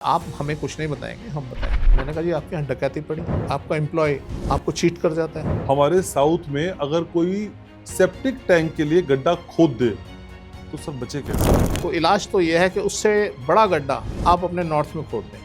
आप हमें कुछ नहीं बताएंगे, हम बताएंगे। मैंने कहा जी आपके यहाँ डकैती पड़ी, आपका एम्प्लॉय आपको चीट कर जाता है। हमारे साउथ में अगर कोई सेप्टिक टैंक के लिए गड्ढा खोद दे तो सब बचे कैसे? तो इलाज तो ये है कि उससे बड़ा गड्ढा आप अपने नॉर्थ में खोद दें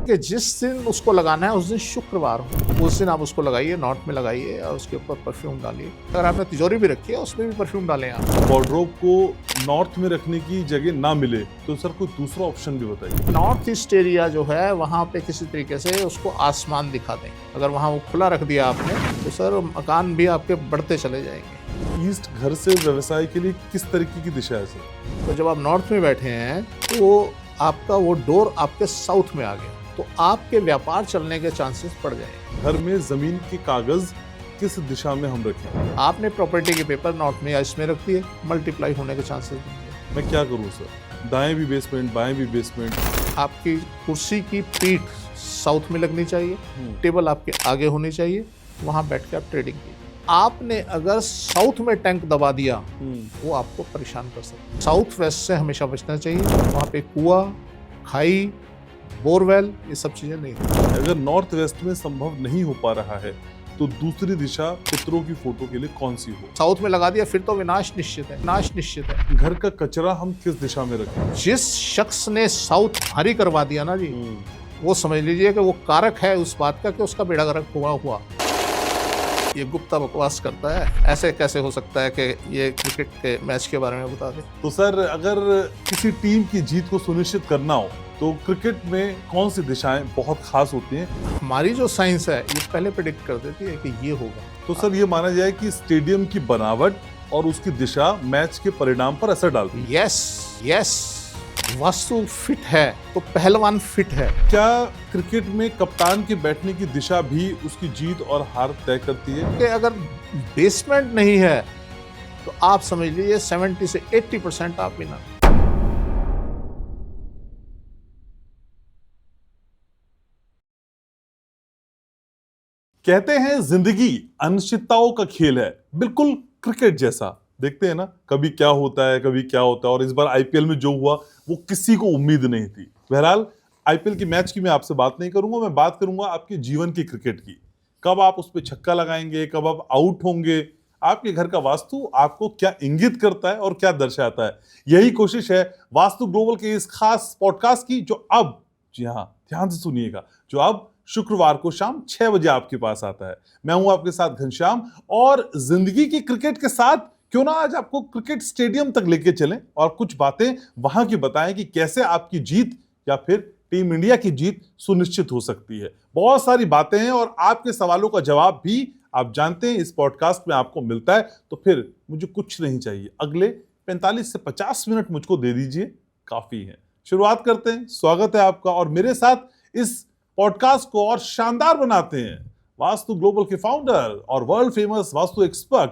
कि जिस दिन उसको लगाना है उस दिन शुक्रवार हो, उस दिन आप उसको लगाइए, नॉर्थ में लगाइए और उसके ऊपर परफ्यूम डालिए। अगर आपने तिजोरी भी रखी है उसमें भी परफ्यूम डालें आप। वार्डरोब को नॉर्थ में रखने की जगह ना मिले तो सर कोई दूसरा ऑप्शन भी बताइए। नॉर्थ ईस्ट एरिया जो है वहाँ पे किसी तरीके से उसको आसमान दिखा दें। अगर वहाँ वो खुला रख दिया आपने तो सर मकान भी आपके बढ़ते चले जाएंगे। ईस्ट घर से व्यवसाय के लिए किस तरीके की दिशा है सर? तो जब आप नॉर्थ में बैठे हैं तो आपका वो डोर आपके साउथ में आ गया तो आपके व्यापार चलने के चांसेस बढ़ जाएंगे। घर में जमीन के कागज किस दिशा में हम रखें? आपने प्रॉपर्टी के पेपर नॉर्थ में या ईस्ट में रख दिए, मल्टीप्लाई होने के चांसेस बढ़ेंगे। मैं क्या करूं सर? दाएं भी बेसमेंट बाएं भी बेसमेंट। आपकी कुर्सी की पीठ साउथ में लगनी चाहिए, टेबल आपके आगे होनी चाहिए, वहां बैठ के आप ट्रेडिंग कीजिए। आपने अगर साउथ में टैंक दबा दिया वो आपको परेशान कर सकता है। साउथ वेस्ट से हमेशा बचना चाहिए, वहाँ पे कुआं, खाई, बोरवेल, ये सब चीजें नहीं। अगर नॉर्थ वेस्ट में संभव नहीं हो पा रहा है तो दूसरी दिशा पितरों की फोटो के लिए कौन सी हो? साउथ में लगा दिया फिर तो विनाश निश्चित है, नाश निश्चित है। घर का कचरा हम किस दिशा में रखें? जिस शख्स ने साउथ भारी करवा दिया ना जी, वो समझ लीजिए कि वो कारक है उस बात का कि उसका बेड़ा गर्क हुआ। ये गुप्ता बकवास करता है, ऐसे कैसे हो सकता है कि ये क्रिकेट के मैच के बारे में बता दे। तो सर अगर किसी टीम की जीत को सुनिश्चित करना हो तो क्रिकेट में कौन सी दिशाएं बहुत खास होती हैं? हमारी जो साइंस है ये पहले प्रेडिक्ट कर देती है कि ये होगा। तो सर ये माना जाए कि स्टेडियम की बनावट और उसकी दिशा मैच के परिणाम पर असर डालती है। यस, वास्तु फिट है तो पहलवान फिट है। क्या क्रिकेट में कप्तान के बैठने की दिशा भी उसकी जीत और हार तय करती है? कि अगर बेसमेंट नहीं है तो आप समझ लीजिए 70 से 80% आप विनर। कहते हैं जिंदगी अनिश्चितताओं का खेल है, बिल्कुल क्रिकेट जैसा। देखते हैं ना कभी क्या होता है कभी क्या होता है, और इस बार आईपीएल में जो हुआ वो किसी को उम्मीद नहीं थी। बहरहाल आईपीएल की मैच की मैं आपसे बात नहीं करूंगा, मैं बात करूंगा आपके जीवन की क्रिकेट की। कब आप उस पर छक्का लगाएंगे, कब आप आउट होंगे, आपके घर का वास्तु आपको क्या इंगित करता है और क्या दर्शाता है, यही कोशिश है वास्तु ग्लोबल के इस खास पॉडकास्ट की, जो अब, जी हाँ ध्यान से सुनिएगा, जो अब शुक्रवार को शाम 6 बजे आपके पास आता है। मैं हूं आपके साथ घनश्याम, और जिंदगी की क्रिकेट के साथ क्यों ना आज आपको क्रिकेट स्टेडियम तक लेके चलें और कुछ बातें वहां की बताएं कि कैसे आपकी जीत या फिर टीम इंडिया की जीत सुनिश्चित हो सकती है। बहुत सारी बातें हैं और आपके सवालों का जवाब भी आप जानते हैं इस पॉडकास्ट में आपको मिलता है। तो फिर मुझे कुछ नहीं चाहिए, अगले 45 से 50 मिनट मुझको दे दीजिए, काफी है। शुरुआत करते हैं। स्वागत है आपका, और मेरे साथ इस पॉडकास्ट को और शानदार बनाते हैं वास्तु ग्लोबल के फाउंडर और world famous vastu expert,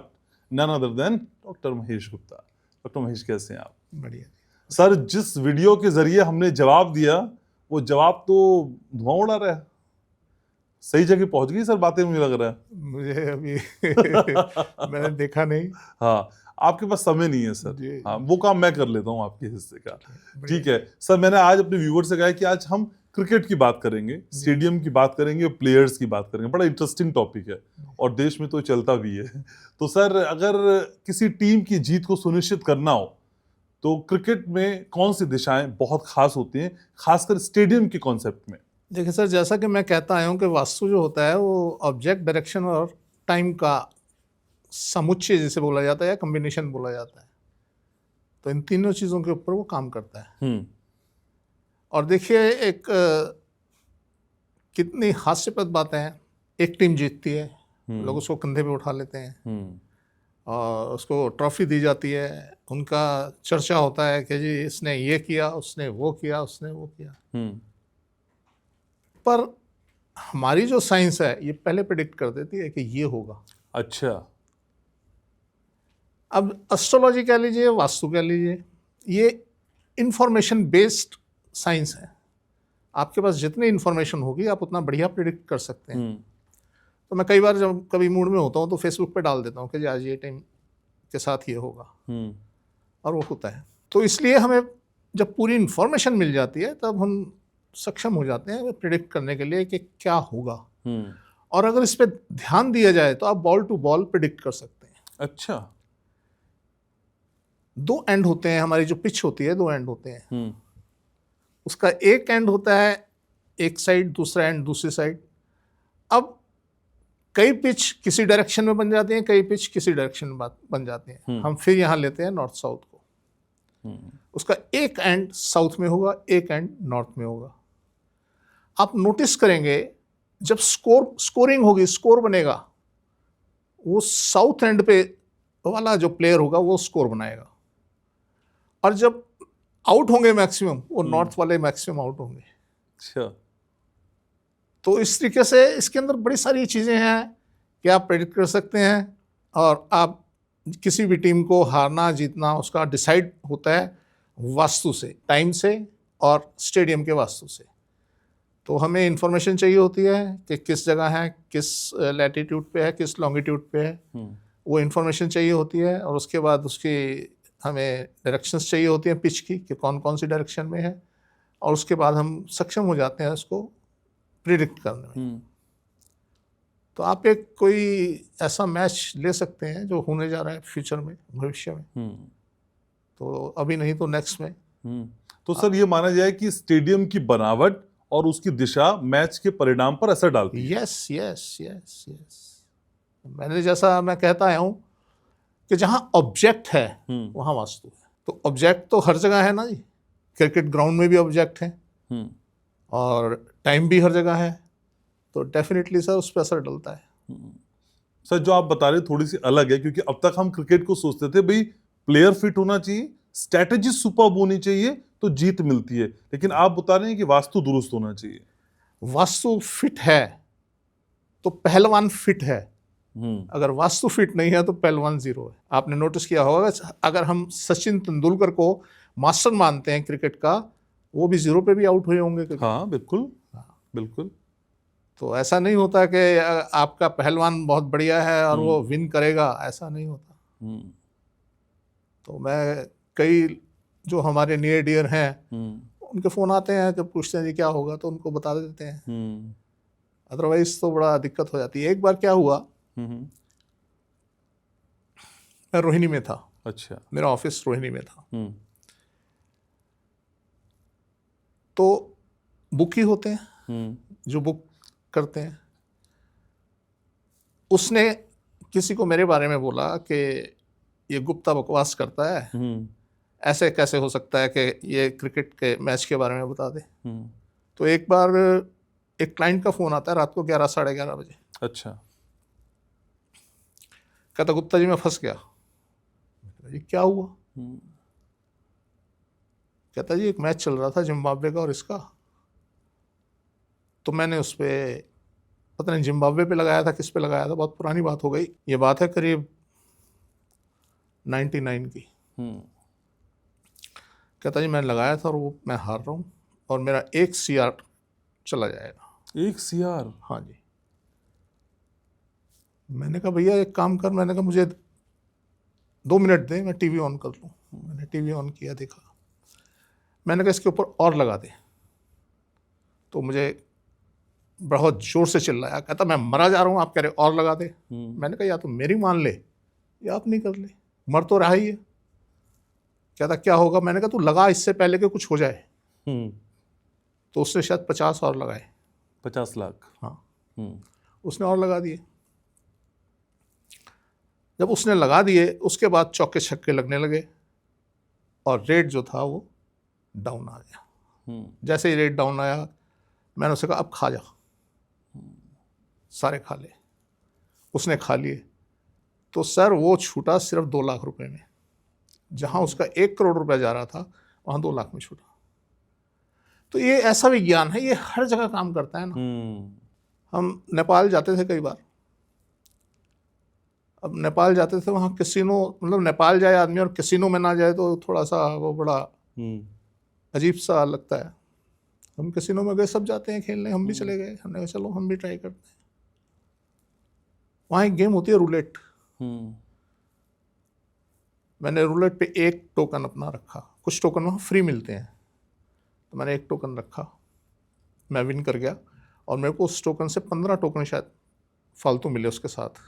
none other than doctor Mahesh Gupta. Doctor Mahesh, कैसे हैं आप? बढ़िया सर, जिस वीडियो के जरिए हमने जवाब दिया वो जवाब तो धुआं उड़ा रहा है। सही जगह पहुंच गई सर बातें, मुझे लग रहा है। मुझे अभी मैंने देखा नहीं। हाँ, आपके पास समय नहीं है सर। हाँ, वो काम मैं कर लेता हूँ आपके हिस्से का। ठीक है सर, मैंने आज अपने व्यूवर से कहा कि आज हम क्रिकेट की बात करेंगे, स्टेडियम की बात करेंगे, प्लेयर्स की बात करेंगे। बड़ा इंटरेस्टिंग टॉपिक है और देश में तो चलता भी है। तो सर अगर किसी टीम की जीत को सुनिश्चित करना हो तो क्रिकेट में कौन सी दिशाएं बहुत खास होती हैं, खासकर स्टेडियम के कॉन्सेप्ट में? देखिए सर, जैसा कि मैं कहता आया हूँ कि वास्तु जो होता है वो ऑब्जेक्ट, डायरेक्शन और टाइम का समुच्चय जिसे बोला जाता है या कॉम्बिनेशन बोला जाता है। तो इन तीनों चीज़ों के ऊपर वो काम करता है। और देखिए एक कितनी हास्यप्रद बातें हैं। एक टीम जीतती है, लोग उसको कंधे पे उठा लेते हैं और उसको ट्रॉफी दी जाती है। उनका चर्चा होता है कि जी इसने ये किया, उसने वो किया, उसने वो किया। पर हमारी जो साइंस है ये पहले प्रेडिक्ट कर देती है कि ये होगा। अच्छा। अब एस्ट्रोलॉजी कह लीजिए, वास्तु कह लीजिए, ये इंफॉर्मेशन बेस्ड साइंस है। आपके पास जितनी इंफॉर्मेशन होगी आप उतना बढ़िया प्रेडिक्ट कर सकते हैं। तो मैं कई बार जब कभी मूड में होता हूँ तो फेसबुक पे डाल देता हूँ कि आज ये टाइम के साथ ये होगा, और वो होता है। तो इसलिए हमें जब पूरी इंफॉर्मेशन मिल जाती है तब हम सक्षम हो जाते हैं प्रिडिक्ट करने के लिए कि क्या होगा। और अगर इस पे ध्यान दिया जाए तो आप बॉल टू बॉल प्रिडिक्ट कर सकते हैं। अच्छा। 2 एंड होते हैं, हमारी जो पिच होती है 2 एंड होते हैं। उसका एक एंड होता है एक साइड, दूसरा एंड दूसरी साइड। अब कई पिच किसी डायरेक्शन में बन जाती हैं, कई पिच किसी डायरेक्शन में बन जाती हैं। हम फिर यहाँ लेते हैं नॉर्थ साउथ को। उसका एक एंड साउथ में होगा, एक एंड नॉर्थ में होगा। आप नोटिस करेंगे जब स्कोरिंग होगी, स्कोर बनेगा, वो साउथ एंड पे वाला जो प्लेयर होगा वो स्कोर बनाएगा, और जब आउट होंगे मैक्सिमम, वो नॉर्थ वाले मैक्सिमम आउट होंगे। अच्छा। तो इस तरीके से इसके अंदर बड़ी सारी चीज़ें हैं कि आप प्रेडिक्ट कर सकते हैं, और आप किसी भी टीम को हारना जीतना उसका डिसाइड होता है वास्तु से, टाइम से और स्टेडियम के वास्तु से। तो हमें इंफॉर्मेशन चाहिए होती है कि किस जगह है, किस लैटिट्यूड पे है, किस लॉन्गिट्यूड पे है, वो इंफॉर्मेशन चाहिए होती है। और उसके बाद उसकी हमें डायरेक्शंस चाहिए होती हैं पिच की, कि कौन कौन सी डायरेक्शन में है, और उसके बाद हम सक्षम हो जाते हैं उसको प्रिडिक्ट करने में। तो आप एक कोई ऐसा मैच ले सकते हैं जो होने जा रहा है फ्यूचर में, भविष्य में, तो अभी नहीं तो नेक्स्ट में। तो सर ये माना जाए कि स्टेडियम की बनावट और उसकी दिशा मैच के परिणाम पर असर डालती है। Yes yes yes yes. मैंने जैसा मैं कहता आया हूँ कि जहाँ ऑब्जेक्ट है वहाँ वास्तु है। तो ऑब्जेक्ट तो हर जगह है ना जी, क्रिकेट ग्राउंड में भी ऑब्जेक्ट है, और टाइम भी हर जगह है, तो डेफिनेटली सर उस पर असर डलता है। सर जो आप बता रहे थोड़ी सी अलग है, क्योंकि अब तक हम क्रिकेट को सोचते थे भाई प्लेयर फिट होना चाहिए, स्ट्रैटेजी सुपर्ब होनी चाहिए तो जीत मिलती है, लेकिन आप बता रहे हैं कि वास्तु दुरुस्त होना चाहिए। वास्तु फिट है तो पहलवान फिट है, अगर वास्तु फिट नहीं है तो पहलवान जीरो है। आपने नोटिस किया होगा, अगर हम सचिन तेंदुलकर को मास्टर मानते हैं क्रिकेट का, वो भी जीरो पे भी आउट हुए होंगे। हाँ बिल्कुल, बिल्कुल। तो ऐसा नहीं होता कि आपका पहलवान बहुत बढ़िया है और वो विन करेगा, ऐसा नहीं होता। तो मैं कई जो हमारे नियर डियर हैं उनके फ़ोन आते हैं, जब पूछते हैं जी क्या होगा, तो उनको बता देते हैं। अदरवाइज तो बड़ा दिक्कत हो जाती है। एक बार क्या हुआ, मैं रोहिणी में था। अच्छा। मेरा ऑफिस रोहिणी में था। तो बुक ही होते हैं जो बुक करते हैं। उसने किसी को मेरे बारे में बोला कि ये गुप्ता बकवास करता है, ऐसे कैसे हो सकता है कि ये क्रिकेट के मैच के बारे में बता दे। तो एक बार एक क्लाइंट का फ़ोन आता है रात को 11 साढ़े 11 बजे। अच्छा। कहता गुप्ता जी मैं फंस गया। जी क्या हुआ? कहता जी एक मैच चल रहा था जिम्बाब्वे का और इसका, तो मैंने उस पर पता नहीं जिम्बाब्वे पे लगाया था, किस पे लगाया था, बहुत पुरानी बात हो गई, ये बात है करीब 99 की। कहता जी मैंने लगाया था और वो मैं हार रहा हूँ और मेरा 1 CR चला जाएगा। 1 CR? हाँ जी। मैंने कहा भैया एक काम कर, मैंने कहा मुझे 2 मिनट दे, मैं टीवी ऑन कर लूँ। मैंने टीवी ऑन किया, देखा, मैंने कहा इसके ऊपर और लगा दे। तो मुझे बहुत जोर से चिल्लाया, कहता मैं मरा जा रहा हूँ, आप कह रहे और लगा दे। मैंने कहा या तो मेरी मान ले या आप नहीं कर ले, मर तो रहा ही है। कहता क्या होगा? मैंने कहा तू लगा इससे पहले कि कुछ हो जाए। तो उसने शायद 50 और लगाए। 50 लाख? हाँ। उसने और लगा दिए। जब उसने लगा दिए उसके बाद चौके छक्के लगने लगे और रेट जो था वो डाउन आ गया। जैसे ही रेट डाउन आया मैंने उसे कहा अब खा जा, सारे खा ले। उसने खा लिए। तो सर वो छूटा सिर्फ 2 लाख रुपए में, जहां उसका 1 करोड़ रुपया जा रहा था वहां 2 लाख में छूटा। तो ये ऐसा विज्ञान है, ये हर जगह काम करता है ना। हम नेपाल जाते थे कई बार। अब नेपाल जाते थे, वहाँ कैसीनो, मतलब नेपाल जाए आदमी और कैसीनो में ना जाए तो थोड़ा सा वो बड़ा अजीब सा लगता है। हम कैसीनो में गए, सब जाते हैं खेलने, हम भी चले गए। हमने कहा चलो हम भी ट्राई करते हैं। वहाँ एक गेम होती है रूलेट। मैंने रूलेट पे 1 टोकन अपना रखा, कुछ टोकन वहाँ फ्री मिलते हैं, तो मैंने एक टोकन रखा, मैं विन कर गया और मेरे को उस टोकन से 15 टोकन शायद फालतू मिले उसके साथ।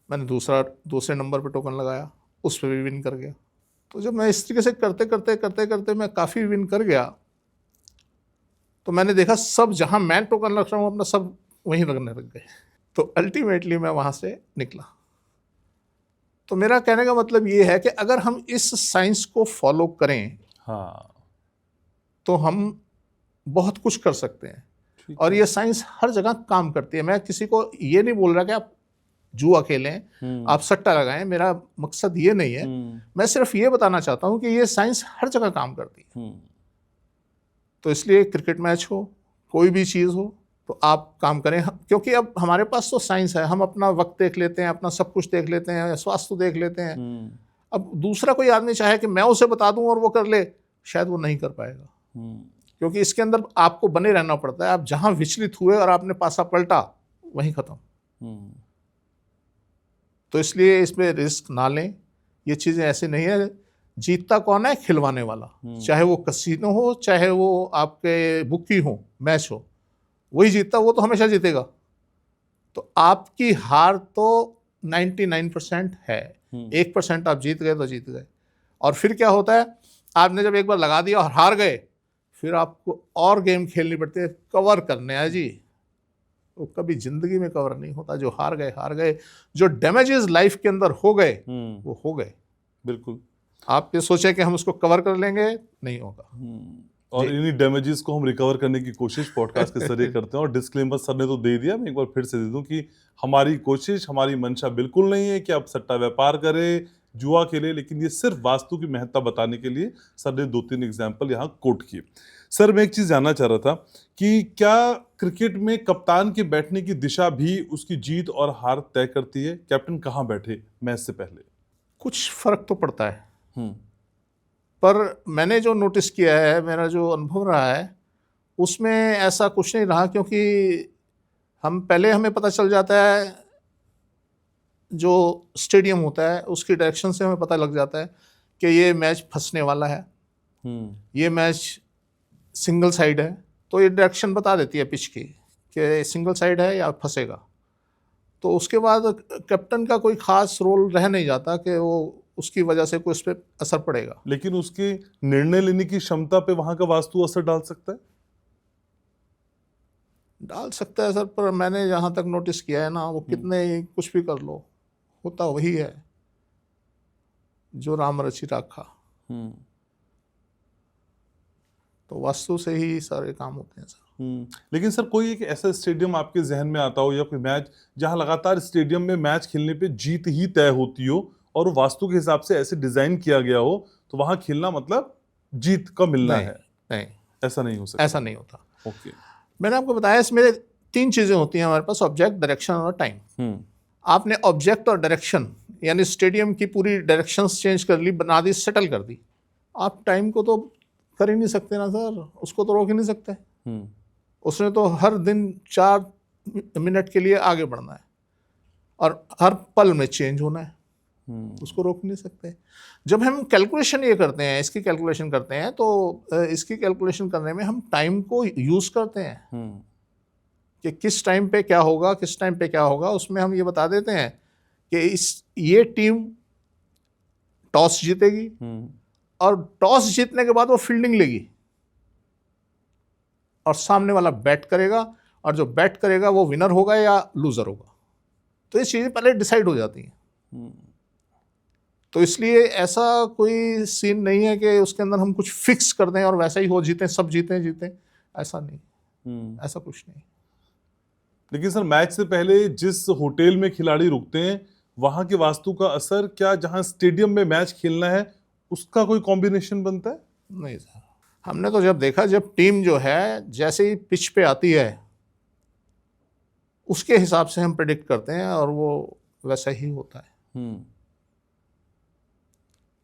मैंने दूसरे नंबर पे टोकन लगाया, उस पर भी विन कर गया। तो जब मैं इस तरीके से करते मैं काफ़ी विन कर गया, तो मैंने देखा सब जहाँ मैं टोकन रख रहा हूँ अपना सब वहीं लगने लग गए। तो अल्टीमेटली मैं वहाँ से निकला। तो मेरा कहने का मतलब ये है कि अगर हम इस साइंस को फॉलो करें, हाँ, तो हम बहुत कुछ कर सकते हैं। और ये साइंस हर जगह काम करती है। मैं किसी को ये नहीं बोल रहा कि आप जुआ खेलें, आप सट्टा लगाएं, मेरा मकसद ये नहीं है। मैं सिर्फ ये बताना चाहता हूं कि ये साइंस हर जगह काम करती है। तो इसलिए क्रिकेट मैच हो, कोई भी चीज़ हो, तो आप काम करें, क्योंकि अब हमारे पास तो साइंस है, हम अपना वक्त देख लेते हैं, अपना सब कुछ देख लेते हैं, स्वास्थ्य देख लेते हैं। अब दूसरा कोई आदमी चाहे कि मैं उसे बता दूं और वो कर ले, शायद वो नहीं कर पाएगा, क्योंकि इसके अंदर आपको बने रहना पड़ता है। आप जहां विचलित हुए और आपने पासा पलटा, वहीं खत्म। तो इसलिए इसमें रिस्क ना लें। ये चीज़ें ऐसी नहीं है। जीतता कौन है? खिलवाने वाला। चाहे वो कसीनो हो, चाहे वो आपके बुकी हो, मैच हो, वही जीतता, वो तो हमेशा जीतेगा। तो आपकी हार तो 99% है, 1% आप जीत गए तो जीत गए। और फिर क्या होता है, आपने जब एक बार लगा दिया और हार गए, फिर आपको और गेम खेलनी पड़ती है, कवर करने हैं जी। वो कभी जिंदगी में कवर नहीं होता। जो हार गए, जो डैमेजेस लाइफ के अंदर हो गए वो हो गए। बिल्कुल। आप ये सोचे कि हम उसको कवर कर लेंगे, नहीं होगा। और इन्हीं डैमेजेस को हम रिकवर करने की कोशिश पॉडकास्ट के जरिए करते हैं। और डिस्क्लेमर सर ने तो दे दिया, मैं एक बार फिर से दे दूं कि हमारी कोशिश, हमारी मंशा बिल्कुल नहीं है कि आप सट्टा व्यापार करें, जुआ खेले, लेकिन ये सिर्फ वास्तु की महत्ता बताने के लिए सर ने 2-3 एग्जाम्पल यहाँ कोट किए। सर, मैं एक चीज़ जानना चाह रहा था कि क्या क्रिकेट में कप्तान के बैठने की दिशा भी उसकी जीत और हार तय करती है? कैप्टन कहाँ बैठे मैच से पहले? कुछ फर्क तो पड़ता है, पर मैंने जो नोटिस किया है, मेरा जो अनुभव रहा है, उसमें ऐसा कुछ नहीं रहा। क्योंकि हमें पता चल जाता है, जो स्टेडियम होता है उसकी डायरेक्शन से हमें पता लग जाता है कि ये मैच फंसने वाला है, ये मैच सिंगल साइड है। तो ये डायरेक्शन बता देती है पिच की कि सिंगल साइड है या फंसेगा। तो उसके बाद कैप्टन का कोई खास रोल रह नहीं जाता कि वो उसकी वजह से कोई उस पर असर पड़ेगा। लेकिन उसके निर्णय लेने की क्षमता पे वहां का वास्तु असर डाल सकता है? डाल सकता है सर, पर मैंने जहाँ तक नोटिस किया है ना, वो कितने कुछ भी कर लो, होता वही है जो राम रचि राखा। तो वास्तु से ही सारे काम होते हैं सर। लेकिन सर, कोई एक ऐसा स्टेडियम आपके जहन में आता हो या कोई मैच जहां लगातार स्टेडियम में मैच खेलने पे जीत ही तय होती हो और वो वास्तु के हिसाब से ऐसे डिजाइन किया गया हो, तो वहां खेलना मतलब जीत का मिलना है? नहीं, ऐसा नहीं हो सकता। ऐसा नहीं होता। ओके। मैंने आपको बताया, इसमें 3 चीजें होती हैं हमारे पास: ऑब्जेक्ट, डायरेक्शन और टाइम। आपने ऑब्जेक्ट और डायरेक्शन, यानी स्टेडियम की पूरी डायरेक्शंस चेंज कर ली, बना दी, सेटल कर दी। आप टाइम को तो कर ही नहीं सकते ना सर, उसको तो रोक ही नहीं सकते। उसने तो हर दिन 4 मिनट के लिए आगे बढ़ना है और हर पल में चेंज होना है, उसको रोक नहीं सकते। जब हम कैलकुलेशन ये करते हैं, इसकी कैलकुलेशन करते हैं, तो इसकी कैलकुलेशन करने में हम टाइम को यूज़ करते हैं कि किस टाइम पे क्या होगा, किस टाइम पे क्या होगा। उसमें हम ये बता देते हैं कि ये टीम टॉस जीतेगी और टॉस जीतने के बाद वो फील्डिंग लेगी और सामने वाला बैट करेगा, और जो बैट करेगा वो विनर होगा या लूजर होगा। तो ये चीज़ें पहले डिसाइड हो जाती हैं। तो इसलिए ऐसा कोई सीन नहीं है कि उसके अंदर हम कुछ फिक्स कर दें और वैसा ही हो, जीतें सब जीतें, ऐसा नहीं, ऐसा कुछ नहीं। लेकिन सर, मैच से पहले जिस होटल में खिलाड़ी रुकते हैं, वहां के वास्तु का असर क्या जहां स्टेडियम में मैच खेलना है उसका कोई कॉम्बिनेशन बनता है? नहीं सर, हमने तो जब देखा, जब टीम जो है जैसे ही पिच पे आती है उसके हिसाब से हम प्रेडिक्ट करते हैं और वो वैसा ही होता है।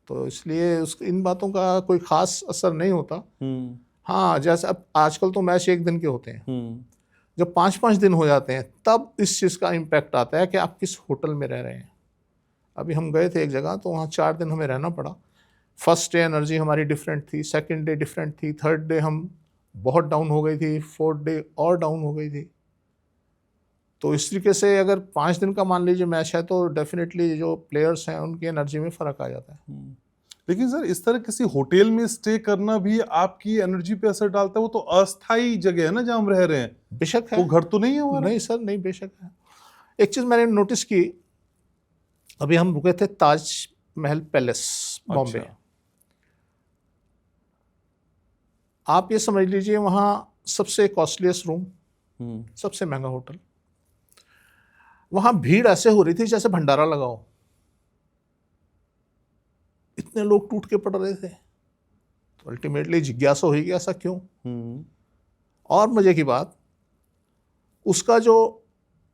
तो इसलिए इन बातों का कोई खास असर नहीं होता। हाँ, जैसे अब आजकल तो मैच 1 दिन के होते हैं, जब 5-5 दिन हो जाते हैं तब इस चीज़ का इम्पैक्ट आता है कि आप किस होटल में रह रहे हैं। अभी हम गए थे एक जगह, तो वहाँ 4 दिन हमें रहना पड़ा। फर्स्ट डे एनर्जी हमारी डिफरेंट थी, सेकंड डे डिफरेंट थी, थर्ड डे हम बहुत डाउन हो गई थी, फोर्थ डे और डाउन हो गई थी। तो इस तरीके से अगर 5 दिन का मान लीजिए मैच है तो डेफिनेटली जो प्लेयर्स हैं उनकी एनर्जी में फ़र्क आ जाता है। लेकिन सर इस तरह किसी होटल में स्टे करना भी आपकी एनर्जी पे असर डालता है? वो तो अस्थाई जगह है ना जहाँ हम रह रहे हैं, बेशक है। वो घर तो नहीं है हमारा? नहीं सर, नहीं, बेशक है। एक चीज़ मैंने नोटिस की, अभी हम रुके थे ताज महल पैलेस बॉम्बे। अच्छा। आप ये समझ लीजिए वहाँ सबसे कॉस्टलीस्ट रूम, हम्म। सबसे महंगा होटल। वहाँ भीड़ ऐसे हो रही थी जैसे भंडारा लगाओ, इतने लोग टूट के पड़ रहे थे। तो अल्टीमेटली जिज्ञासा हुई कि ऐसा क्यों। और मजे की बात, उसका जो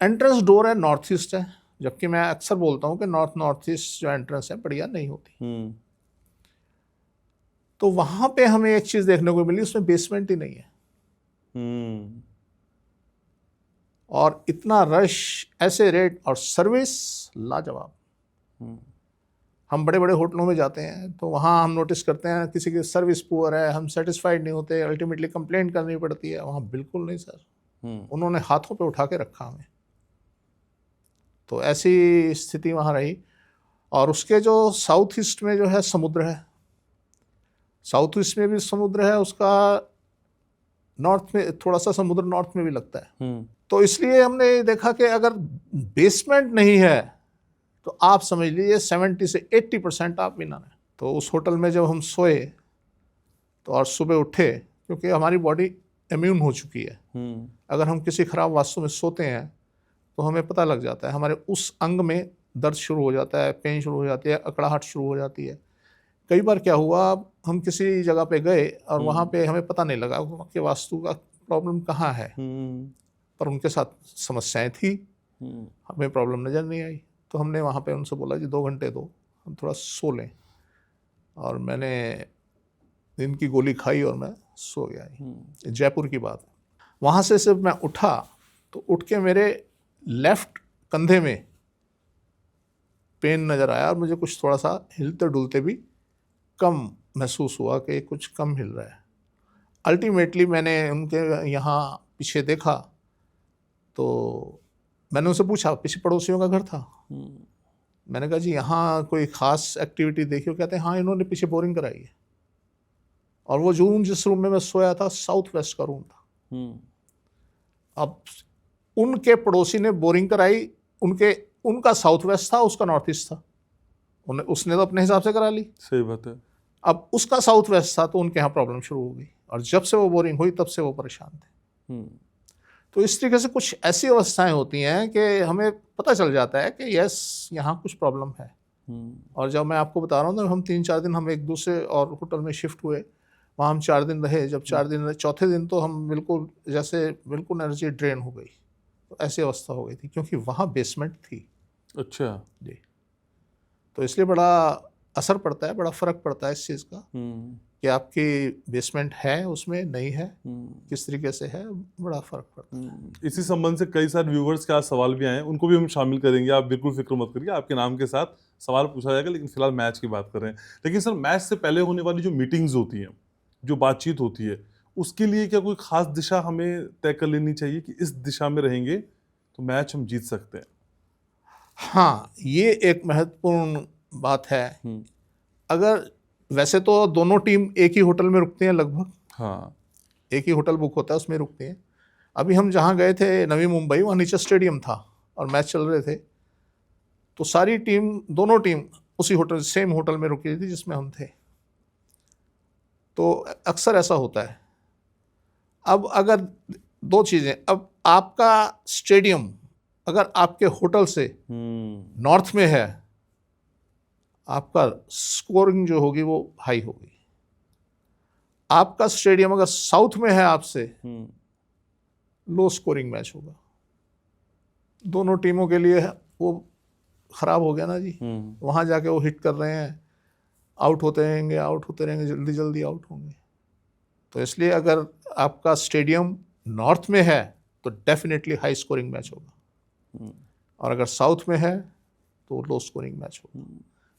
एंट्रेंस डोर है नॉर्थ ईस्ट है, जबकि मैं अक्सर बोलता हूँ कि नॉर्थ ईस्ट जो एंट्रेंस है बढ़िया नहीं होती। तो वहां पे हमें एक चीज देखने को मिली, उसमें बेसमेंट ही नहीं है। और इतना रश, ऐसे रेट और सर्विस लाजवाब। हम बड़े बड़े होटलों में जाते हैं तो वहाँ हम नोटिस करते हैं किसी की सर्विस पुअर है, हम सेटिस्फाइड नहीं होते, अल्टीमेटली कंप्लेंट करनी पड़ती है। वहाँ बिल्कुल नहीं सर, उन्होंने हाथों पे उठा के रखा हमें। तो ऐसी स्थिति वहाँ रही। और उसके जो साउथ ईस्ट में जो है समुद्र है, साउथ ईस्ट में भी समुद्र है, उसका नॉर्थ में थोड़ा सा समुद्र नॉर्थ में भी लगता है। तो इसलिए हमने देखा कि अगर बेसमेंट नहीं है तो आप समझ लीजिए 70 से 80% आप विनर हैं। तो उस होटल में जब हम सोए तो और सुबह उठे, क्योंकि हमारी बॉडी इम्यून हो चुकी है। अगर हम किसी खराब वास्तु में सोते हैं तो हमें पता लग जाता है, हमारे उस अंग में दर्द शुरू हो जाता है, पेन शुरू हो जाती है, अकड़ाहट शुरू हो जाती है। कई बार क्या हुआ, हम किसी जगह पे गए और वहाँ पे हमें पता नहीं लगा कि वास्तु का प्रॉब्लम कहाँ है, पर उनके साथ समस्याएं थी, हमें प्रॉब्लम नज़र नहीं आई। तो हमने वहाँ पे उनसे बोला जी 2 घंटे दो, हम थोड़ा सो लें। और मैंने नींद की गोली खाई और मैं सो गया। जयपुर की बात है। वहाँ से जब मैं उठा तो उठ के मेरे लेफ्ट कंधे में पेन नज़र आया और मुझे कुछ थोड़ा सा हिलते डुलते भी कम महसूस हुआ कि कुछ कम हिल रहा है। अल्टीमेटली मैंने उनके यहाँ पीछे देखा तो मैंने उनसे पूछा, पीछे पड़ोसियों का घर था। मैंने कहा जी यहाँ कोई ख़ास एक्टिविटी देखी हो? कहते हैं हाँ, इन्होंने पीछे बोरिंग कराई है। और वो जो जिस रूम में मैं सोया था साउथ वेस्ट का रूम था। अब उनके पड़ोसी ने बोरिंग कराई, उनका साउथ वेस्ट था, उसका नॉर्थ ईस्ट था। उसने तो अपने हिसाब से करा ली। सही बात है। अब उसका साउथ वेस्ट था तो उनके यहाँ प्रॉब्लम शुरू हो गई, और जब से वो बोरिंग हुई तब से वो परेशान थे। तो इस तरीके से कुछ ऐसी अवस्थाएं होती हैं कि हमें पता चल जाता है कि यस यहाँ कुछ प्रॉब्लम है। और जब मैं आपको बता रहा हूँ ना, हम 3-4 दिन हम एक दूसरे और होटल में शिफ्ट हुए, वहाँ हम 4 दिन रहे। जब 4 दिन रहे, चौथे दिन तो हम बिल्कुल एनर्जी ड्रेन हो गई। तो ऐसी अवस्था हो गई थी क्योंकि वहाँ बेसमेंट थी। अच्छा जी। तो इसलिए बड़ा असर पड़ता है, बड़ा फ़र्क पड़ता है इस चीज़ का कि आपकी बेसमेंट है उसमें नहीं है, किस तरीके से है, बड़ा फ़र्क पड़ता है। इसी संबंध से कई सारे व्यूवर्स के आज सवाल भी आए हैं, उनको भी हम शामिल करेंगे। आप बिल्कुल फिक्र मत करिए, आपके नाम के साथ सवाल पूछा जाएगा। लेकिन फिलहाल मैच की बात कर रहे हैं। लेकिन सर, मैच से पहले होने वाली जो मीटिंग्स होती हैं, जो बातचीत होती है, उसके लिए क्या कोई खास दिशा हमें तय कर लेनी चाहिए कि इस दिशा में रहेंगे तो मैच हम जीत सकते हैं? हाँ, ये एक महत्वपूर्ण बात है। अगर वैसे तो दोनों टीम एक ही होटल में रुकती हैं लगभग, हाँ, एक ही होटल बुक होता है, उसमें रुकती हैं। अभी हम जहाँ गए थे नवी मुंबई, वहाँ नीचे स्टेडियम था और मैच चल रहे थे। तो सारी टीम, दोनों टीम उसी होटल, सेम होटल में रुकी थी जिसमें हम थे। तो अक्सर ऐसा होता है। अब अगर 2 चीज़ें, अब आपका स्टेडियम अगर आपके होटल से नॉर्थ में है, आपका स्कोरिंग जो होगी वो हाई होगी। आपका स्टेडियम अगर साउथ में है आपसे, लो स्कोरिंग मैच होगा। दोनों टीमों के लिए वो खराब हो गया ना जी। वहाँ जाके वो हिट कर रहे हैं, आउट होते रहेंगे, जल्दी जल्दी आउट होंगे। तो इसलिए अगर आपका स्टेडियम नॉर्थ में है तो डेफिनेटली हाई स्कोरिंग मैच होगा, और अगर साउथ में है तो लो स्कोरिंग मैच होगा।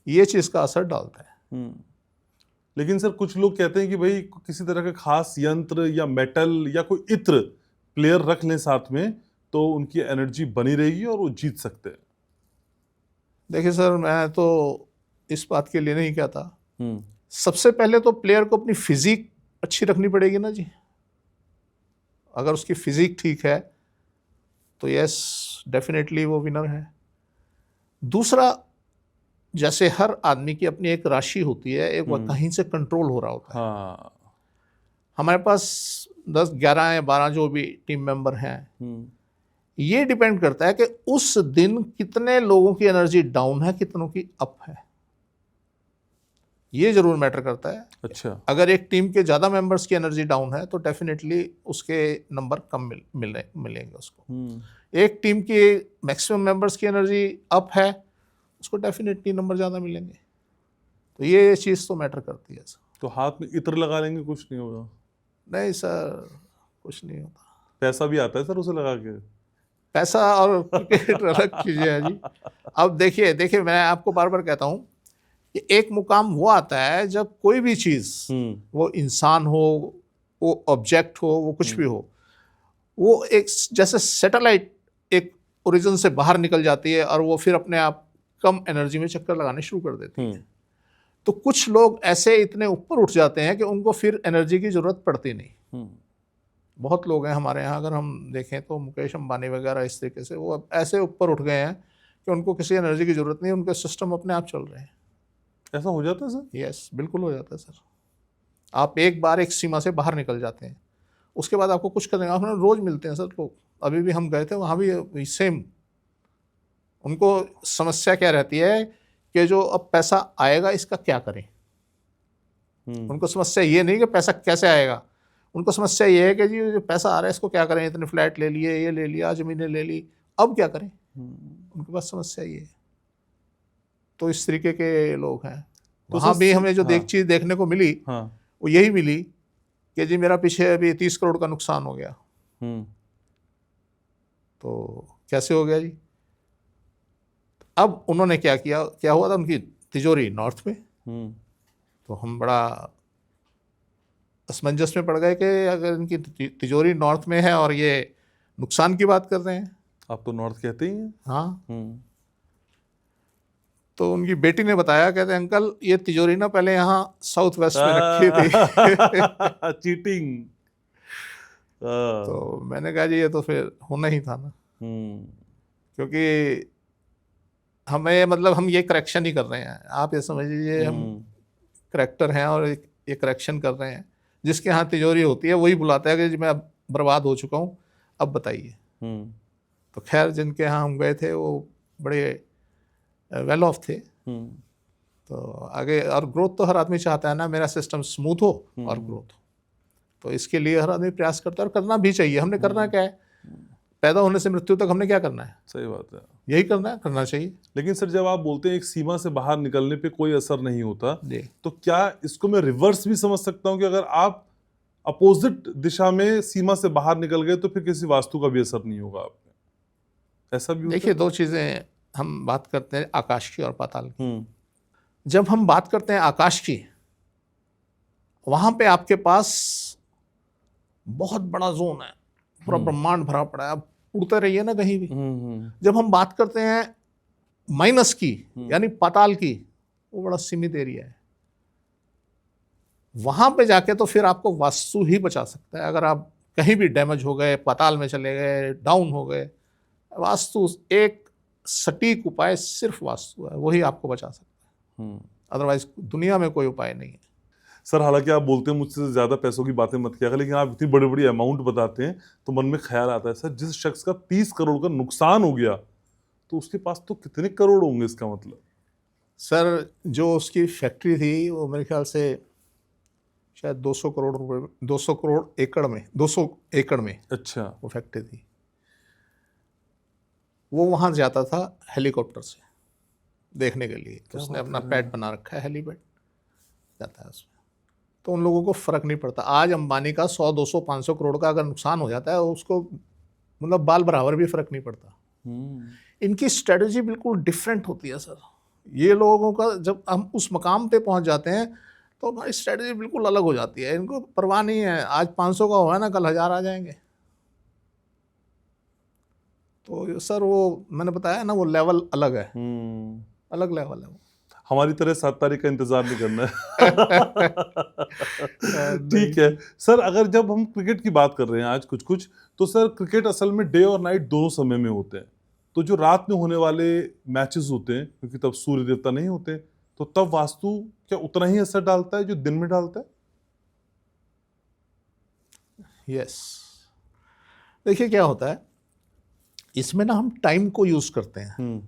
ये चीज़ का असर डालता है। लेकिन सर कुछ लोग कहते हैं कि भाई किसी तरह का खास यंत्र या मेटल या कोई इत्र प्लेयर रख लें साथ में तो उनकी एनर्जी बनी रहेगी और वो जीत सकते हैं। देखिए सर, मैं तो इस बात के लिए नहीं कहता। सबसे पहले तो प्लेयर को अपनी फिजिक अच्छी रखनी पड़ेगी ना जी। अगर उसकी फिजिक ठीक है तो यस, डेफिनेटली वो विनर है। दूसरा, जैसे हर आदमी की अपनी एक राशि होती है, एक वह कहीं से कंट्रोल हो रहा होता है। हाँ। हमारे पास 10, 11 या 12 जो भी टीम मेंबर हैं, ये डिपेंड करता है कि उस दिन कितने लोगों की एनर्जी डाउन है, कितनों की अप है। ये जरूर मैटर करता है। अच्छा। अगर एक टीम के ज़्यादा मेंबर्स की एनर्जी डाउन है तो डेफिनेटली उसके नंबर कम मिलेंगे उसको। एक टीम की मैक्सिमम मेंबर्स की एनर्जी अप है, उसको डेफिनेटली नंबर ज़्यादा मिलेंगे। तो ये चीज़ तो मैटर करती है सर। तो हाथ में इत्र लगा लेंगे, कुछ नहीं होगा? नहीं सर, कुछ नहीं होता। पैसा भी आता है सर उसे लगा के? पैसा और क्रिकेट अलग चीज़ें हैं जी। अब देखिए मैं आपको बार बार कहता हूँ कि एक मुकाम वो आता है जब कोई भी चीज़, वो इंसान हो, वो ऑब्जेक्ट हो, वो कुछ भी हो, वो एक जैसे सैटेलाइट एक ओरिजिन से बाहर निकल जाती है और वो फिर अपने आप कम एनर्जी में चक्कर लगाने शुरू कर देती है। तो कुछ लोग ऐसे इतने ऊपर उठ जाते हैं कि उनको फिर एनर्जी की ज़रूरत पड़ती नहीं। बहुत लोग हैं हमारे यहाँ, अगर हम देखें तो मुकेश अंबानी वगैरह इस तरीके से वो ऐसे ऊपर उठ गए हैं कि उनको किसी एनर्जी की ज़रूरत नहीं, उनके सिस्टम अपने आप चल रहे हैं। ऐसा हो जाता है सर? यस, बिल्कुल हो जाता है सर। आप एक बार एक सीमा से बाहर निकल जाते हैं, उसके बाद आपको कुछ करने, हम रोज़ मिलते हैं सर लोग। अभी भी हम गए थे वहाँ भी सेम। उनको समस्या क्या रहती है कि जो अब पैसा आएगा इसका क्या करें। उनको समस्या ये नहीं कि पैसा कैसे आएगा, उनको समस्या ये है कि जी जो पैसा आ रहा है इसको क्या करें, इतने फ्लैट ले लिए, ये ले लिया, ज़मीनें ले ली, अब क्या करें। उनके पास समस्या ये है। तो इस तरीके के लोग हैं। तो वहाँ भी हमें जो चीज़ देखने को मिली वो यही मिली कि जी मेरा पीछे अभी 30 करोड़ का नुकसान हो गया। तो कैसे हो गया जी? अब उन्होंने क्या किया, क्या हुआ था, उनकी तिजोरी नॉर्थ में। तो हम बड़ा असमंजस में पड़ गए कि अगर इनकी तिजोरी नॉर्थ में है और ये नुकसान की बात कर रहे हैं। आप तो नॉर्थ कहते ही हैं। हाँ। तो उनकी बेटी ने बताया, कहते हैं अंकल ये तिजोरी ना पहले यहाँ साउथ वेस्ट में रखी थी। चीटिंग। तो मैंने कहा जी ये तो फिर होना ही था ना, क्योंकि हमें मतलब हम ये करेक्शन ही कर रहे हैं। आप ये समझ लीजिए हम करेक्टर हैं और ये करेक्शन कर रहे हैं। जिसके यहाँ तिजोरी होती है वही बुलाता है कि जी मैं अब बर्बाद हो चुका हूँ, अब बताइए। तो खैर जिनके यहाँ हम गए थे वो बड़े वेल ऑफ थे। तो आगे, और ग्रोथ तो हर आदमी चाहता है ना, मेरा सिस्टम स्मूथ हो और ग्रोथ हो। तो इसके लिए हर आदमी प्रयास करता है और करना भी चाहिए। हमने करना क्या है, पैदा होने से मृत्यु तक हमने क्या करना है? सही बात है, यही करना है, करना चाहिए। लेकिन सर जब आप बोलते हैं एक सीमा से बाहर निकलने पे कोई असर नहीं होता, तो क्या इसको मैं रिवर्स भी समझ सकता हूँ कि अगर आप अपोजिट दिशा में सीमा से बाहर निकल गए तो फिर किसी वास्तु का भी असर नहीं होगा आप पे? ऐसा भी होता है? देखिए दो चीज़ें हम बात करते हैं, आकाश की और पाताल की। जब हम बात करते हैं आकाश की, वहां पे आपके पास बहुत बड़ा जोन है, पूरा ब्रह्मांड भरा पड़ा है, आप उड़ते रहिए ना कहीं भी। जब हम बात करते हैं माइनस की, यानी पाताल की, वो बड़ा सीमित एरिया है। वहां पे जाके तो फिर आपको वास्तु ही बचा सकता है। अगर आप कहीं भी डैमेज हो गए, पाताल में चले गए, डाउन हो गए, वास्तु एक सटीक उपाय सिर्फ वास्तु है, वही आपको बचा सकता है। अदरवाइज दुनिया में कोई उपाय नहीं है। सर हालांकि आप बोलते हैं मुझसे ज़्यादा पैसों की बातें मत किया, लेकिन आप इतनी बड़ी बड़ी अमाउंट बताते हैं तो मन में ख्याल आता है सर, जिस शख्स का 30 करोड़ का नुकसान हो गया तो उसके पास तो कितने करोड़ होंगे? इसका मतलब सर जो उसकी फैक्ट्री थी वो मेरे ख्याल से शायद 200 करोड़ रुपए, 200 करोड़ एकड़ में, 200 एकड़ में अच्छा वो फैक्ट्री थी। वो वहाँ जाता था हेलीकॉप्टर से देखने के लिए। तो उसने अपना पैड बना रखा है, हेलीपैड जाता है उसमें। तो उन लोगों को फ़र्क नहीं पड़ता। आज अंबानी का 100, 200, 500 करोड़ का अगर नुकसान हो जाता है, उसको मतलब बाल बराबर भी फ़र्क नहीं पड़ता। इनकी स्ट्रेटजी बिल्कुल डिफरेंट होती है सर। ये लोगों का, जब हम उस मकाम पे पहुंच जाते हैं, तो हमारी स्ट्रेटजी बिल्कुल अलग हो जाती है। इनको परवाह नहीं है, आज 500 का हुआ ना, कल 1000 आ जाएंगे। तो सर वो मैंने बताया ना, वो लेवल अलग है, अलग लेवल है वो। हमारी तरह 7 तारीख का इंतजार नहीं करना है। नहीं। ठीक है सर, अगर जब हम क्रिकेट की बात कर रहे हैं आज कुछ कुछ, तो सर क्रिकेट असल में डे और नाइट दोनों समय में होते हैं। तो जो रात में होने वाले मैचेस होते हैं, क्योंकि तब सूर्य देवता नहीं होते, तो तब वास्तु क्या उतना ही असर डालता है जो दिन में डालता है? यस, देखिए क्या होता है इसमें ना, हम टाइम को यूज करते हैं,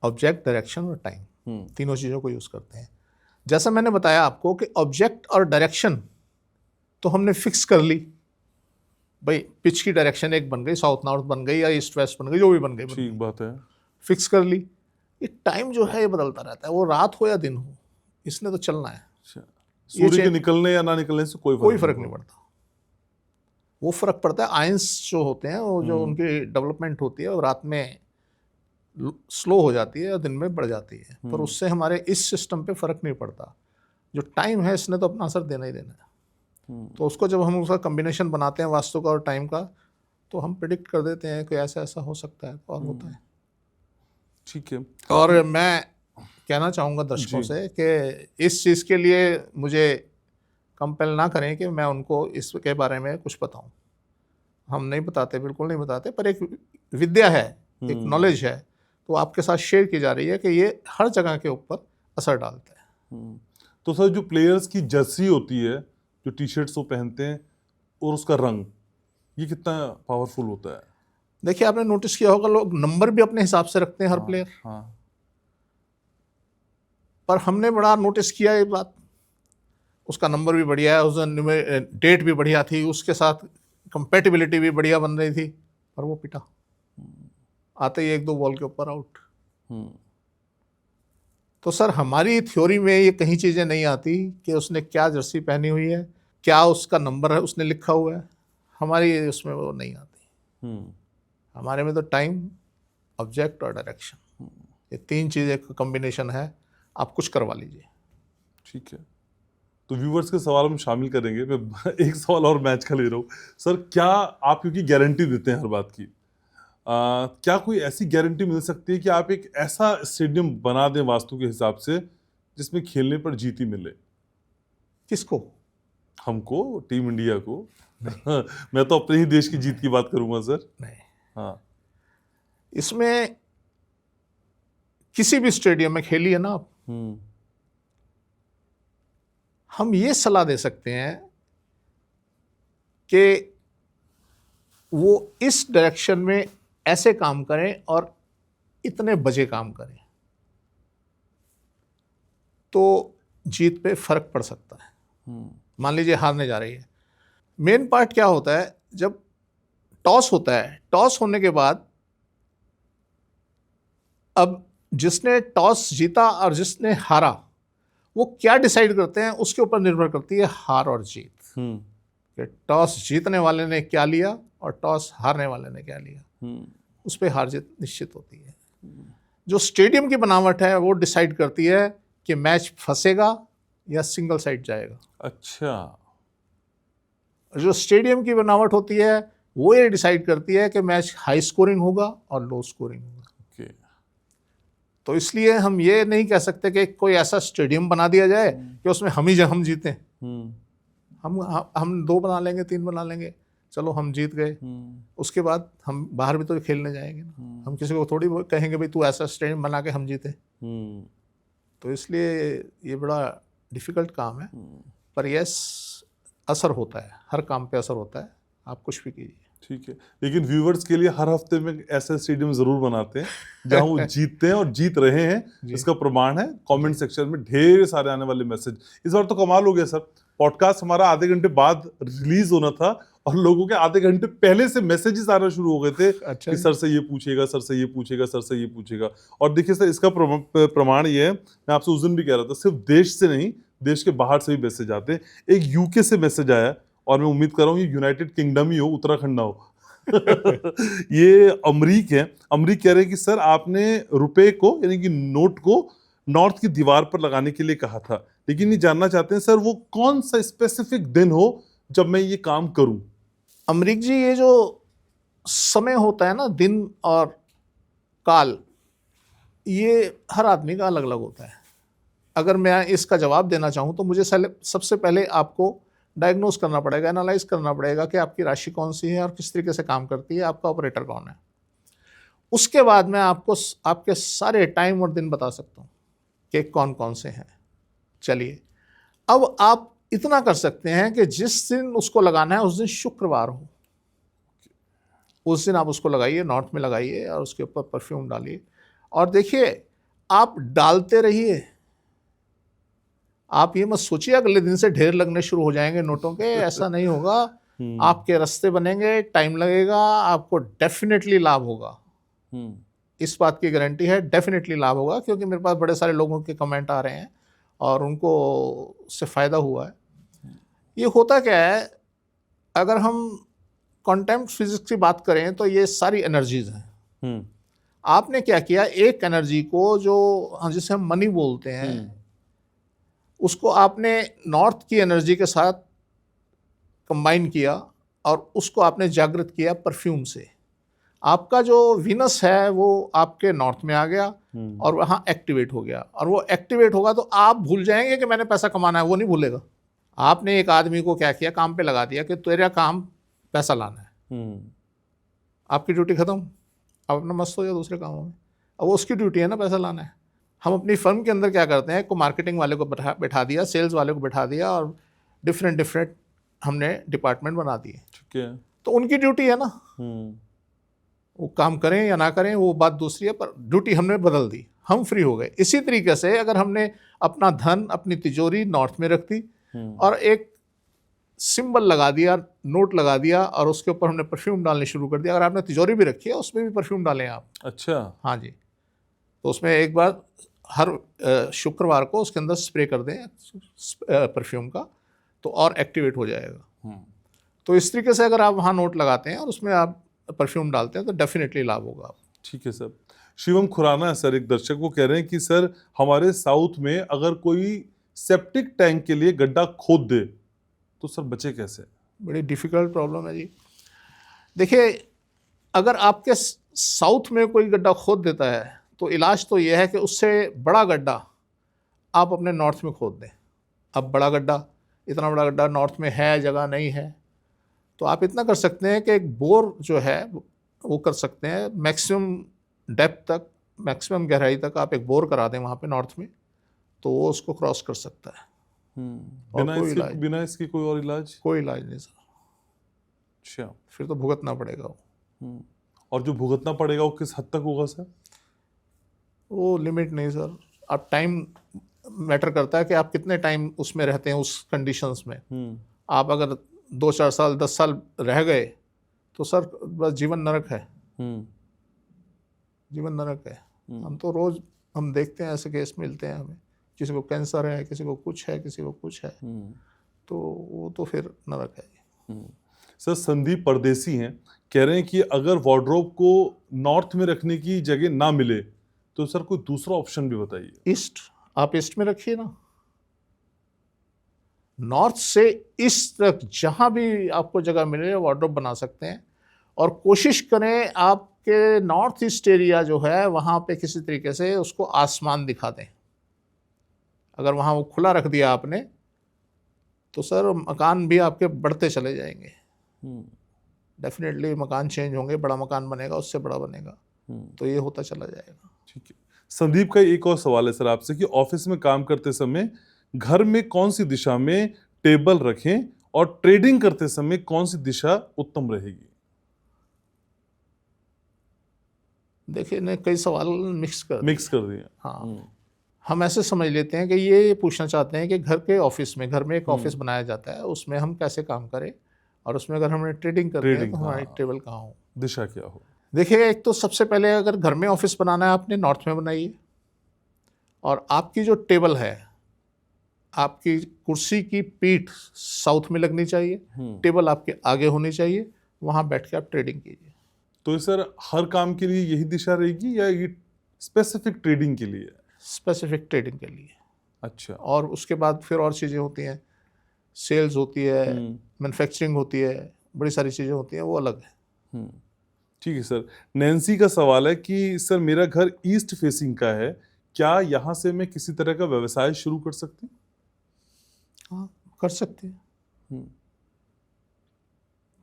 ऑब्जेक्ट, डायरेक्शन और टाइम, तीनों चीजों को यूज करते हैं। जैसा मैंने बताया आपको कि ऑब्जेक्ट और डायरेक्शन तो हमने फिक्स कर ली, भाई पिच की डायरेक्शन एक बन गई, साउथ नॉर्थ बन गई या ईस्ट वेस्ट बन गई, जो भी बन गई, ठीक बात है, फिक्स कर ली। ये टाइम जो है ये बदलता रहता है, वो रात हो या दिन हो, इसने तो चलना है। सूर्य के निकलने या ना निकलने से कोई फर्क नहीं पड़ता। वो फर्क पड़ता है आयंस जो होते हैं, वो जो उनकी डेवलपमेंट होती है, वो रात में स्लो हो जाती है और दिन में बढ़ जाती है, पर उससे हमारे इस सिस्टम पे फर्क नहीं पड़ता। जो टाइम है इसने तो अपना असर देना ही देना है। तो उसको जब हम उसका कॉम्बिनेशन बनाते हैं वास्तु का और टाइम का, तो हम प्रिडिक्ट कर देते हैं कि ऐसा ऐसा हो सकता है, और होता है। ठीक है। और मैं कहना चाहूँगा दर्शकों से कि इस चीज़ के लिए मुझे कंपेल ना करें कि मैं उनको इसके बारे में कुछ बताऊं। हम नहीं बताते, बिल्कुल नहीं बताते, पर एक विद्या है, एक नॉलेज है, तो आपके साथ शेयर की जा रही है कि ये हर जगह के ऊपर असर डालता है। तो सर जो प्लेयर्स की जर्सी होती है, जो टी शर्ट्स वो पहनते हैं, और उसका रंग, ये कितना पावरफुल होता है? देखिए आपने नोटिस किया होगा, लोग नंबर भी अपने हिसाब से रखते हैं हर प्लेयर। पर हमने बड़ा नोटिस किया ये बात, उसका नंबर भी बढ़िया है, उस डेट भी बढ़िया थी, उसके साथ कंपेटिबिलिटी भी बढ़िया बन रही थी, पर वो पिटा आते ही 1-2 बॉल के ऊपर आउट। तो सर हमारी थ्योरी में ये कहीं चीज़ें नहीं आती कि उसने क्या जर्सी पहनी हुई है, क्या उसका नंबर है उसने लिखा हुआ है, हमारी उसमें वो नहीं आती। हमारे में तो टाइम, ऑब्जेक्ट और डायरेक्शन, ये 3 चीज़ें का कॉम्बिनेशन है, आप कुछ करवा लीजिए। ठीक है, तो व्यूवर्स के सवाल हम शामिल करेंगे। मैं एक सवाल और मैच का ले रहा हूँ सर, क्या आप, क्योंकि गारंटी देते हैं हर बात की, क्या कोई ऐसी गारंटी मिल सकती है कि आप एक ऐसा स्टेडियम बना दें वास्तु के हिसाब से जिसमें खेलने पर जीत ही मिले? किसको? हमको, टीम इंडिया को। मैं तो अपने ही देश की जीत की बात करूंगा सर। नहीं, हाँ, इसमें किसी भी स्टेडियम में खेलिए ना आप, हम ये सलाह दे सकते हैं कि वो इस डायरेक्शन में ऐसे काम करें और इतने बजे काम करें, तो जीत पे फर्क पड़ सकता है। मान लीजिए हारने जा रही है, मेन पार्ट क्या होता है, जब टॉस होता है, टॉस होने के बाद अब जिसने टॉस जीता और जिसने हारा, वो क्या डिसाइड करते हैं उसके ऊपर निर्भर करती है हार और जीत। कि टॉस जीतने वाले ने क्या लिया और टॉस हारने वाले ने क्या लिया, उस पर हार जीत निश्चित होती है। जो स्टेडियम की बनावट है वो डिसाइड करती है कि मैच फंसेगा या सिंगल साइड जाएगा। अच्छा, जो स्टेडियम की बनावट होती है वो ये डिसाइड करती है कि मैच हाई स्कोरिंग होगा और लो स्कोरिंग होगा। तो इसलिए हम ये नहीं कह सकते कि कोई ऐसा स्टेडियम बना दिया जाए कि उसमें हम जीतें। हम 2 बना लेंगे, 3 बना लेंगे, चलो हम जीत गए, उसके बाद हम बाहर भी तो खेलने जाएंगे ना। हम किसी को थोड़ी कहेंगे भाई तू ऐसा स्टेडियम बना के हम जीते। तो इसलिए ये बड़ा डिफ़िकल्ट काम है, पर यस असर होता है, हर काम पे असर होता है, आप कुछ भी कीजिए। ठीक है, लेकिन व्यूवर्स के लिए हर हफ्ते में ऐसे स्टेडियम जरूर बनाते हैं जहां वो जीतते हैं और जीत रहे हैं। इसका प्रमाण है कमेंट सेक्शन में ढेर सारे आने वाले मैसेज। इस बार तो कमाल हो गया सर, पॉडकास्ट हमारा आधे घंटे बाद रिलीज होना था और लोगों के आधे घंटे पहले से मैसेजेस आना शुरू हो गए थे। अच्छा, कि सर से ये पूछेगा, सर से ये पूछेगा, सर से ये पूछेगा। और देखिए सर, इसका प्रमाण ये है, मैं आपसे उस दिन भी कह रहा था, सिर्फ देश से नहीं, देश के बाहर से भी मैसेज आते हैं। एक यूके से मैसेज आया और मैं उम्मीद कर रहा हूँ ये यूनाइटेड किंगडम ही हो, उत्तराखंड ना हो। ये अमरीक है। अमरीक कह रहे हैं कि सर आपने रुपए को, यानी कि नोट को, नॉर्थ की दीवार पर लगाने के लिए कहा था, लेकिन ये जानना चाहते हैं सर वो कौन सा स्पेसिफिक दिन हो जब मैं ये काम करूं। अमरीक जी, ये जो समय होता है ना, दिन और काल, ये हर आदमी का अलग अलग होता है। अगर मैं इसका जवाब देना चाहूँ तो मुझे सबसे पहले आपको डायग्नोस करना पड़ेगा, एनालाइज करना पड़ेगा कि आपकी राशि कौन सी है और किस तरीके से काम करती है, आपका ऑपरेटर कौन है। उसके बाद मैं आपको आपके सारे टाइम और दिन बता सकता हूँ कि कौन कौन से हैं। चलिए, अब आप इतना कर सकते हैं कि जिस दिन उसको लगाना है उस दिन शुक्रवार हो, उस दिन आप उसको लगाइए, नॉर्थ में लगाइए और उसके ऊपर परफ्यूम डालिए और देखिए आप डालते रहिए। आप ये मत सोचिए अगले दिन से ढेर लगने शुरू हो जाएंगे नोटों के, ऐसा नहीं होगा। आपके रास्ते बनेंगे, टाइम लगेगा, आपको डेफिनेटली लाभ होगा। इस बात की गारंटी है, डेफिनेटली लाभ होगा, क्योंकि मेरे पास बड़े सारे लोगों के कमेंट आ रहे हैं और उनको उससे फ़ायदा हुआ है। ये होता क्या है, अगर हम क्वांटम फिजिक्स की बात करें तो ये सारी एनर्जीज हैं। आपने क्या किया, एक एनर्जी को जो जिसे हम मनी बोलते हैं, उसको आपने नॉर्थ की एनर्जी के साथ कंबाइन किया और उसको आपने जागृत किया परफ्यूम से। आपका जो वीनस है वो आपके नॉर्थ में आ गया और वहाँ एक्टिवेट हो गया, और वो एक्टिवेट होगा तो आप भूल जाएंगे कि मैंने पैसा कमाना है, वो नहीं भूलेगा। आपने एक आदमी को क्या किया, काम पे लगा दिया कि तेरा काम पैसा लाना है। आपकी ड्यूटी खत्म, आप अपना मस्त हो जाओ दूसरे कामों में। अब वो उसकी ड्यूटी है ना, पैसा लाना है। हम अपनी फर्म के अंदर क्या करते हैं, को मार्केटिंग वाले को बैठा दिया, सेल्स वाले को बैठा दिया और डिफरेंट हमने डिपार्टमेंट बना दिए। ठीक है, तो उनकी ड्यूटी है ना, वो काम करें या ना करें वो बात दूसरी है, पर ड्यूटी हमने बदल दी, हम फ्री हो गए। इसी तरीके से अगर हमने अपना धन, अपनी तिजोरी नॉर्थ में रख दी और एक सिंबल लगा दिया, नोट लगा दिया और उसके ऊपर हमने परफ्यूम डालने शुरू कर दिया। अगर आपने तिजोरी भी रखी है उसमें भी परफ्यूम डालें आप। अच्छा, हाँ जी, तो उसमें एक बार हर शुक्रवार को उसके अंदर स्प्रे कर दें परफ्यूम का, तो और एक्टिवेट हो जाएगा। तो इस तरीके से अगर आप वहाँ नोट लगाते हैं और उसमें आप परफ्यूम डालते हैं तो डेफिनेटली लाभ होगा। ठीक है सर। शिवम खुराना है सर, एक दर्शक वो कह रहे हैं कि सर हमारे साउथ में अगर कोई सेप्टिक टैंक के लिए गड्ढा खोद दे तो सर बचे कैसे? बड़ी डिफ़िकल्ट प्रॉब्लम है जी। देखिए, अगर आपके साउथ में कोई गड्ढा खोद देता है तो इलाज तो यह है कि उससे बड़ा गड्ढा आप अपने नॉर्थ में खोद दें। अब बड़ा गड्ढा, इतना बड़ा गड्ढा नॉर्थ में है, जगह नहीं है, तो आप इतना कर सकते हैं कि एक बोर जो है वो कर सकते हैं, मैक्सिमम डेप्थ तक, मैक्सिमम गहराई तक आप एक बोर करा दें वहाँ पे नॉर्थ में, तो वो उसको क्रॉस कर सकता है। बिना इसकी कोई और इलाज? कोई इलाज नहीं सर। अच्छा, फिर तो भुगतना पड़ेगा वो। और जो भुगतना पड़ेगा वो किस हद तक होगा सर? वो लिमिट नहीं सर, आप टाइम मैटर करता है कि आप कितने टाइम उसमें रहते हैं, उस कंडीशंस में। आप अगर 2-4 साल 10 साल रह गए तो सर बस जीवन नरक है, जीवन नरक है। हम तो रोज हम देखते हैं ऐसे केस मिलते हैं हमें, किसी को कैंसर है, किसी को कुछ है, किसी को कुछ है, तो वो तो फिर नरक है। सर संदीप परदेसी हैं, कह रहे हैं कि अगर वार्डरोब को नॉर्थ में रखने की जगह ना मिले तो सर कोई दूसरा ऑप्शन भी बताइए। ईस्ट, आप ईस्ट में रखिए ना, नॉर्थ से ईस्ट तक जहां भी आपको जगह मिले वार्डरोब बना सकते हैं। और कोशिश करें आपके नॉर्थ ईस्ट एरिया जो है वहां पे किसी तरीके से उसको आसमान दिखा दें। अगर वहां वो खुला रख दिया आपने तो सर मकान भी आपके बढ़ते चले जाएंगे। डेफिनेटली मकान चेंज होंगे, बड़ा मकान बनेगा, उससे बड़ा बनेगा, तो ये होता चला जाएगा। ठीक है। संदीप का एक और सवाल है सर आपसे कि ऑफिस में काम करते समय घर में कौन सी दिशा में टेबल रखें और ट्रेडिंग करते समय कौन सी दिशा उत्तम रहेगी? देखिए ने कई सवाल मिक्स कर दिए। हाँ, हम ऐसे समझ लेते हैं कि ये पूछना चाहते हैं कि घर के ऑफिस में, घर में एक ऑफिस बनाया जाता है, उसमें हम कैसे काम करें और उसमें अगर हमने ट्रेडिंग करनी है तो हमारी टेबल कहाँ हो, दिशा क्या हो। देखिए, एक तो सबसे पहले अगर घर में ऑफिस बनाना है आपने, नॉर्थ में बनाइए। और आपकी जो टेबल है, आपकी कुर्सी की पीठ साउथ में लगनी चाहिए, टेबल आपके आगे होनी चाहिए, वहाँ बैठ के आप ट्रेडिंग कीजिए। तो सर हर काम के लिए यही दिशा रहेगी या ये स्पेसिफिक ट्रेडिंग के लिए? स्पेसिफिक ट्रेडिंग के लिए। अच्छा। और उसके बाद फिर और चीज़ें होती हैं, सेल्स होती है, मैन्युफैक्चरिंग होती है, बड़ी सारी चीज़ें होती हैं, वो अलग है। ठीक है सर। नैन्सी का सवाल है कि सर मेरा घर ईस्ट फेसिंग का है, क्या यहाँ से मैं किसी तरह का व्यवसाय शुरू कर सकती हूँ? हाँ, कर सकते हैं,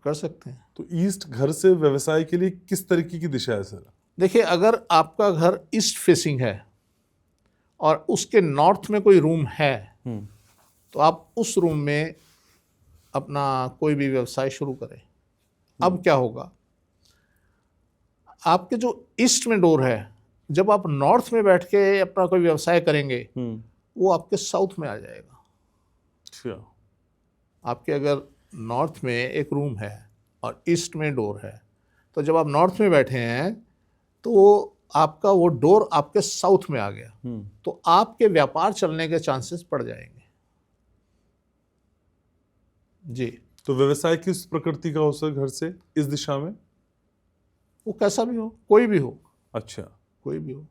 कर सकते हैं। तो ईस्ट घर से व्यवसाय के लिए किस तरीके की दिशा है सर? देखिए, अगर आपका घर ईस्ट फेसिंग है और उसके नॉर्थ में कोई रूम है, तो आप उस रूम में अपना कोई भी व्यवसाय शुरू करें। अब क्या होगा, आपके जो ईस्ट में डोर है, जब आप नॉर्थ में बैठ के अपना कोई व्यवसाय करेंगे, वो आपके साउथ में आ जाएगा। अच्छा। आपके अगर नॉर्थ में एक रूम है और ईस्ट में डोर है, तो जब आप नॉर्थ में बैठे हैं तो आपका वो डोर आपके साउथ में आ गया, तो आपके व्यापार चलने के चांसेस बढ़ जाएंगे। जी। तो व्यवसाय किस प्रकृति का हो सर घर से इस दिशा में? वो कैसा भी हो, कोई भी हो। अच्छा। कोई भी हो,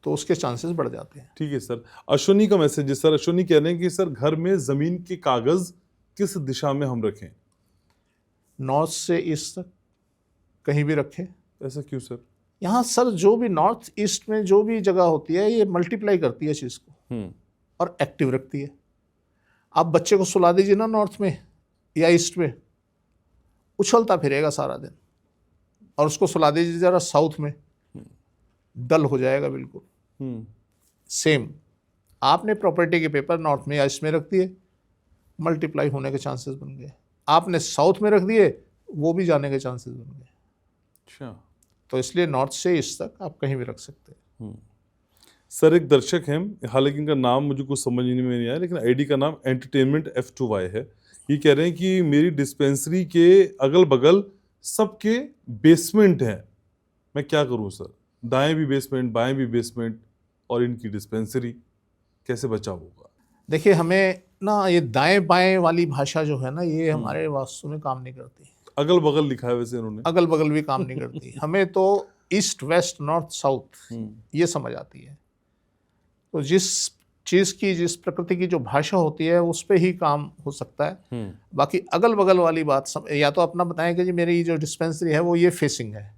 तो उसके चांसेस बढ़ जाते हैं। ठीक है सर। अश्विनी का मैसेज है सर। अश्विनी कह रहे हैं कि सर घर में जमीन के कागज किस दिशा में हम रखें? नॉर्थ से ईस्ट तक कहीं भी रखें। ऐसा क्यों सर? यहाँ सर जो भी नॉर्थ ईस्ट में जो भी जगह होती है, ये मल्टीप्लाई करती है चीज़ को और एक्टिव रखती है। आप बच्चे को सुला दीजिए ना नॉर्थ में या ईस्ट में, उछलता फिरेगा सारा दिन, और उसको सुला दीजिए ज़रा साउथ में, डल हो जाएगा बिल्कुल। सेम, आपने प्रॉपर्टी के पेपर नॉर्थ में या ईस्ट में रख दिए, मल्टीप्लाई होने के चांसेस बन गए। आपने साउथ में रख दिए, वो भी जाने के चांसेस बन गए। अच्छा। तो इसलिए नॉर्थ से ईस्ट तक आप कहीं भी रख सकते हैं। सर एक दर्शक हैं, हालांकि इनका नाम मुझे कुछ समझ में नहीं आया, लेकिन आईडी का नाम एंटरटेनमेंट F2Y है। ये कह रहे हैं कि मेरी डिस्पेंसरी के अगल बगल सबके बेसमेंट हैं, मैं क्या करूं सर? दाएं भी बेसमेंट, बाएं भी बेसमेंट, और इनकी डिस्पेंसरी कैसे बचाव होगा? देखिए, हमें ना ये दाएं बाएं वाली भाषा जो है ना, ये हमारे वास्तु में काम नहीं करती। अगल बगल लिखा है वैसे इन्होंने। अगल बगल भी काम नहीं करती। हमें तो ईस्ट वेस्ट नॉर्थ साउथ ये समझ आती है। तो जिस चीज़ की, जिस प्रकृति की जो भाषा होती है, उस पर ही काम हो सकता है। बाकी अगल बगल वाली बात या तो अपना बताएं कि जी मेरी जो डिस्पेंसरी है वो ये फेसिंग है,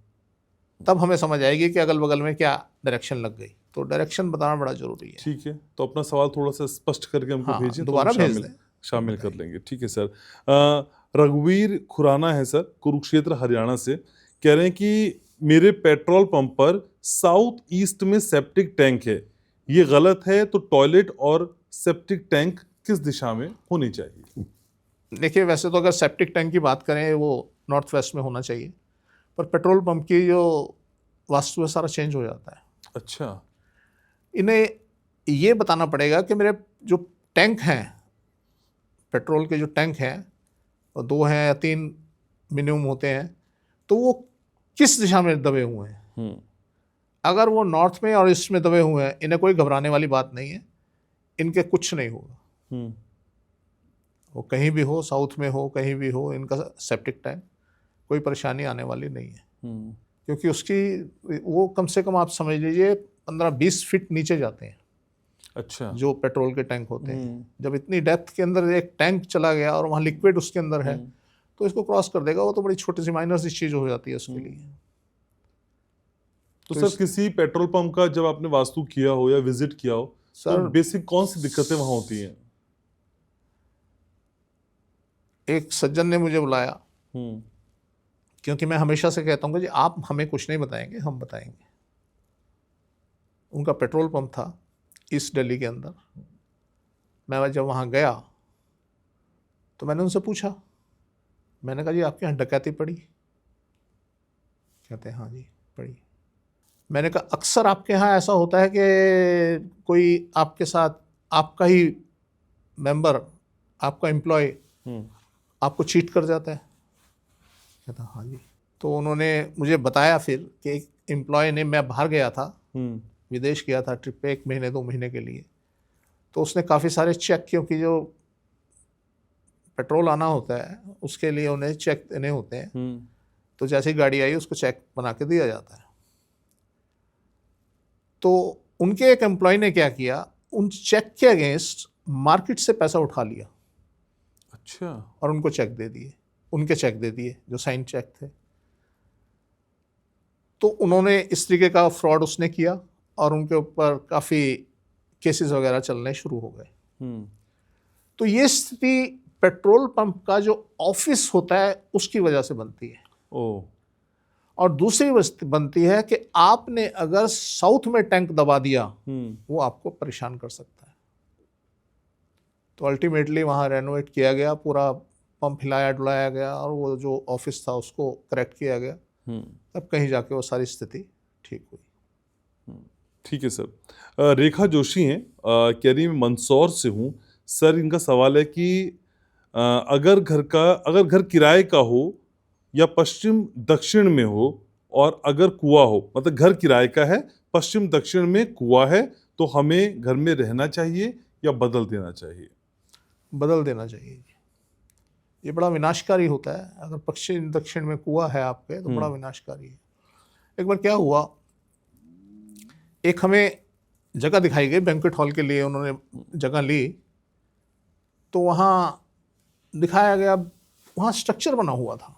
तब हमें समझ आएगी कि अगल बगल में क्या डायरेक्शन लग गई। तो डायरेक्शन बताना बड़ा जरूरी है। ठीक है, तो अपना सवाल थोड़ा सा स्पष्ट करके हमको हाँ, भेजें, दोबारा तो भेज दें, शामिल कर लेंगे। ठीक है सर। रघुवीर खुराना है सर, कुरुक्षेत्र हरियाणा से, कह रहे हैं कि मेरे पेट्रोल पंप पर साउथ ईस्ट में सेप्टिक टैंक है, ये गलत है, तो टॉयलेट और सेप्टिक टैंक किस दिशा में होनी चाहिए? देखिए, वैसे तो अगर सेप्टिक टैंक की बात करें वो नॉर्थ वेस्ट में होना चाहिए, पर पेट्रोल पंप की जो वास्तु है सारा चेंज हो जाता है। अच्छा। इन्हें ये बताना पड़ेगा कि मेरे जो टैंक हैं, पेट्रोल के जो टैंक हैं, वो 2 हैं या 3 मिनिमम होते हैं, तो वो किस दिशा में दबे हुए हैं। अगर वो नॉर्थ में और ईस्ट में दबे हुए हैं, इन्हें कोई घबराने वाली बात नहीं है, इनके कुछ नहीं होगा। वो कहीं भी हो, साउथ में हो, कहीं भी हो, इनका सेप्टिक टैंक कोई परेशानी आने वाली नहीं है। क्योंकि उसकी वो कम से कम आप समझ लीजिए 15-20 फीट नीचे जाते हैं। अच्छा। जो पेट्रोल के टैंक होते हैं, जब इतनी डेप्थ के अंदर एक टैंक चला गया और वहाँ लिक्विड उसके अंदर है, तो इसको क्रॉस कर देगा। वो तो बड़ी छोटी सी माइनर सी चीज़ हो जाती है उसके लिए। तो सर किसी पेट्रोल पंप का जब आपने वास्तु किया हो या विजिट किया हो, तो बेसिक कौन सी दिक्कतें वहाँ होती हैं? एक सज्जन ने मुझे बुलाया, क्योंकि मैं हमेशा से कहता हूँ कि जी आप हमें कुछ नहीं बताएंगे, हम बताएंगे। उनका पेट्रोल पंप था ईस्ट दिल्ली के अंदर। मैं जब वहाँ गया तो मैंने उनसे पूछा, मैंने कहा जी आपके यहाँ डकैती पड़ी? कहते हैं हाँ जी पड़ी। मैंने कहा अक्सर आपके यहाँ ऐसा होता है कि कोई आपके साथ, आपका ही मेंबर, आपका एम्प्लॉय आपको चीट कर जाता है? कहता हाँ जी। तो उन्होंने मुझे बताया फिर कि एक एम्प्लॉय ने, मैं बाहर गया था, विदेश गया था ट्रिप पे 1 महीने 2 महीने के लिए, तो उसने काफ़ी सारे चेक, क्योंकि जो पेट्रोल आना होता है उसके लिए उन्हें चेक देने होते हैं, तो जैसे ही गाड़ी आई उसको चेक बना के दिया जाता है। तो उनके एक एम्प्लॉय ने क्या किया, उन चेक के अगेंस्ट मार्केट से पैसा उठा लिया अच्छा। और उनको चेक दे दिए, उनके चेक दे दिए जो साइन चेक थे। तो उन्होंने इस तरीके का फ्रॉड उसने किया और उनके ऊपर काफ़ी केसेस वगैरह चलने शुरू हो गए। तो ये स्थिति पेट्रोल पंप का जो ऑफिस होता है उसकी वजह से बनती है। ओ। और दूसरी वजह बनती है कि आपने अगर साउथ में टैंक दबा दिया वो आपको परेशान कर सकता है। तो अल्टीमेटली वहाँ रेनोवेट किया गया, पूरा पंप हिलाया डुलाया गया और वो जो ऑफिस था उसको करेक्ट किया गया, तब कहीं जाके वो सारी स्थिति ठीक हुई। ठीक है सर। रेखा जोशी हैं, कह रही मैं मंदसौर से हूँ सर। इनका सवाल है कि अगर घर किराए का हो या पश्चिम दक्षिण में हो और अगर कुआं हो, मतलब घर किराए का है, पश्चिम दक्षिण में कुआं है, तो हमें घर में रहना चाहिए या बदल देना चाहिए? बदल देना चाहिए। ये बड़ा विनाशकारी होता है। अगर पश्चिम दक्षिण में कुआं है आपके तो बड़ा विनाशकारी है। एक बार क्या हुआ, एक हमें जगह दिखाई गई, बैंक्वेट हॉल के लिए उन्होंने जगह ली। तो वहाँ दिखाया गया, वहाँ स्ट्रक्चर बना हुआ था,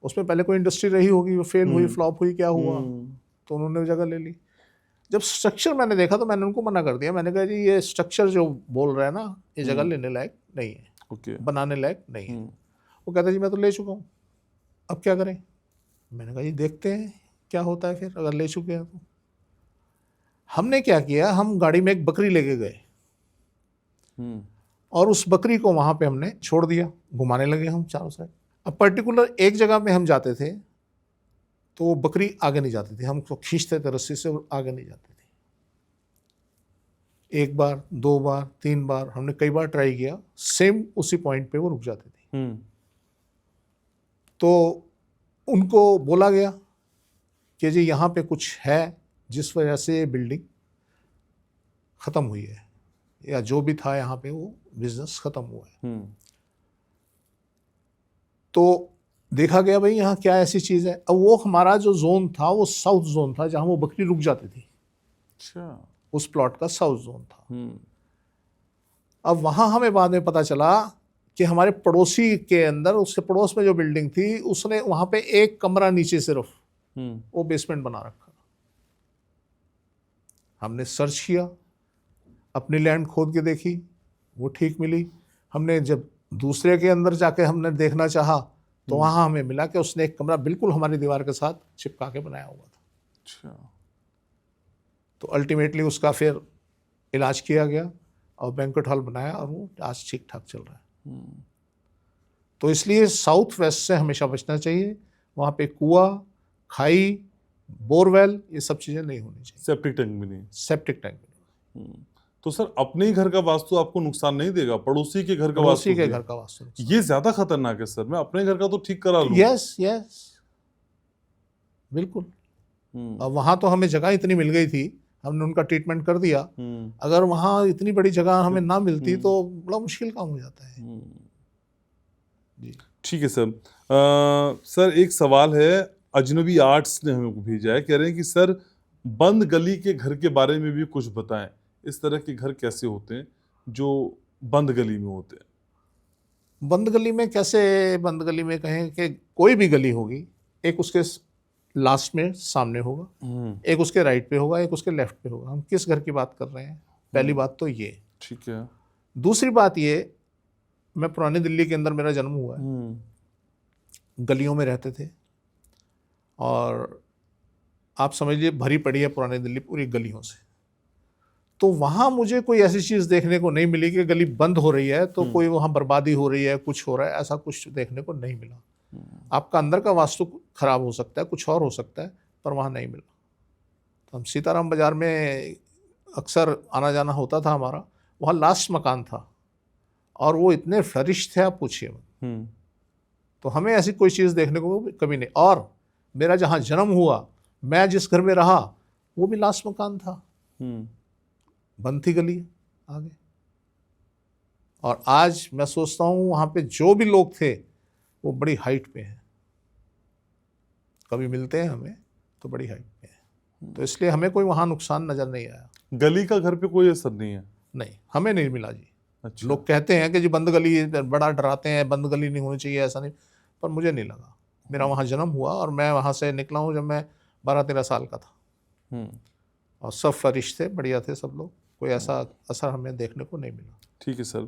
उसमें पहले कोई इंडस्ट्री रही होगी, वो फेल हुई, फ्लॉप हुई, क्या हुआ, तो उन्होंने जगह ले ली। जब स्ट्रक्चर मैंने देखा तो मैंने उनको मना कर दिया। मैंने कहा जी ये स्ट्रक्चर जो बोल रहा है ना, ये जगह लेने लायक नहीं है, बनाने लायक नहीं है। वो कहता जी मैं तो ले चुका हूँ, अब क्या करें। मैंने कहा जी देखते हैं क्या होता है फिर, अगर ले चुके हैं तो। हमने क्या किया, हम गाड़ी में एक बकरी लेके गए और उस बकरी को वहाँ पे हमने छोड़ दिया, घुमाने लगे हम चारों साइड। अब पर्टिकुलर एक जगह में हम जाते थे तो वो बकरी आगे नहीं जाती थी, हम उसको खींचते थे रस्सी से और आगे नहीं जाती थी। एक बार, दो बार, तीन बार, हमने कई बार ट्राई किया, सेम उसी पॉइंट पे वो रुक जाती थी। तो उनको बोला गया कि जी यहाँ पे कुछ है जिस वजह से बिल्डिंग ख़त्म हुई है, या जो भी था यहाँ पे वो बिजनेस ख़त्म हुआ है। तो देखा गया भाई यहाँ क्या ऐसी चीज़ है। अब वो हमारा जो जोन था वो साउथ जोन था, जहाँ वो बकरी रुक जाती थी। अच्छा। उस प्लॉट का साउथ जोन था। अब वहाँ हमें बाद में पता चला कि हमारे पड़ोसी के अंदर, उसके पड़ोस में जो बिल्डिंग थी, उसने वहाँ पे एक कमरा नीचे सिर्फ वो बेसमेंट बना रखा। हमने सर्च किया, अपनी लैंड खोद के देखी, वो ठीक मिली। हमने जब दूसरे के अंदर जाके हमने देखना चाहा तो वहाँ हमें मिला कि उसने एक कमरा बिल्कुल हमारी दीवार के साथ चिपका के बनाया हुआ था। अच्छा। तो अल्टीमेटली उसका फिर इलाज किया गया और बैंक्वेट हॉल बनाया और वो आज ठीक ठाक चल रहा है। तो इसलिए साउथ वेस्ट से हमेशा बचना चाहिए। वहाँ पे कुआं, खाई, बोरवेल, ये सब चीज़ें नहीं होनी चाहिए। सेप्टिक टैंक भी नहीं। सेप्टिक टैंक भी नहीं। तो सर अपने ही घर का वास्तु आपको नुकसान नहीं देगा, पड़ोसी के घर का वास्तु? पड़ोसी के घर का वास्तु ये ज्यादा खतरनाक है सर। मैं अपने घर का तो ठीक करा लूं। यस यस बिल्कुल। अब वहाँ तो हमें जगह इतनी मिल गई थी, हमने उनका ट्रीटमेंट कर दिया। अगर वहाँ इतनी बड़ी जगह हमें ना मिलती तो बड़ा मुश्किल काम हो जाता है। जी ठीक है सर। सर एक सवाल है, अजनबी आर्ट्स ने हमें भेजा है, कह रहे हैं कि सर बंद गली के घर के बारे में भी कुछ बताएं। इस तरह के घर कैसे होते हैं जो बंद गली में होते हैं? बंद गली में कैसे? बंद गली में कहें कि कोई भी गली होगी, एक उसके लास्ट में सामने होगा, एक उसके राइट पे होगा, एक उसके लेफ्ट पे होगा। हम किस घर की बात कर रहे हैं? पहली बात तो ये। ठीक है। दूसरी बात ये, मैं पुरानी दिल्ली के अंदर मेरा जन्म हुआ है, गलियों में रहते थे और आप समझिए भरी पड़ी है पुरानी दिल्ली पूरी गलियों से। तो वहाँ मुझे कोई ऐसी चीज़ देखने को नहीं मिली कि गली बंद हो रही है तो कोई वहाँ बर्बादी हो रही है, कुछ हो रहा है, ऐसा कुछ देखने को नहीं मिला। आपका अंदर का वास्तु खराब हो सकता है, कुछ और हो सकता है, पर वहाँ नहीं मिला। तो हम सीताराम बाज़ार में अक्सर आना जाना होता था हमारा, वहाँ लास्ट मकान था और वो इतने फ्लरिश थे आप पूछिए मत। तो हमें ऐसी कोई चीज़ देखने को कभी नहीं। और मेरा जहाँ जन्म हुआ, मैं जिस घर में रहा, वो भी लास्ट मकान था, बंद थी गली आगे। और आज मैं सोचता हूँ वहाँ पे जो भी लोग थे वो बड़ी हाइट पे हैं, कभी मिलते हैं हमें तो बड़ी हाइट पे हैं। तो इसलिए हमें कोई वहाँ नुकसान नज़र नहीं आया। गली का घर पे कोई असर नहीं है? नहीं, हमें नहीं मिला जी। अच्छा। लोग कहते हैं कि जी बंद गली, बड़ा डराते हैं, बंद गली नहीं होनी चाहिए, ऐसा नहीं, पर मुझे नहीं लगा। मेरा वहाँ जन्म हुआ और मैं वहाँ से निकला हूँ जब मैं 12-13 साल का था, और सब फरिश्ते बढ़िया थे सब लोग, कोई ऐसा असर हमें देखने को नहीं मिला। ठीक है सर।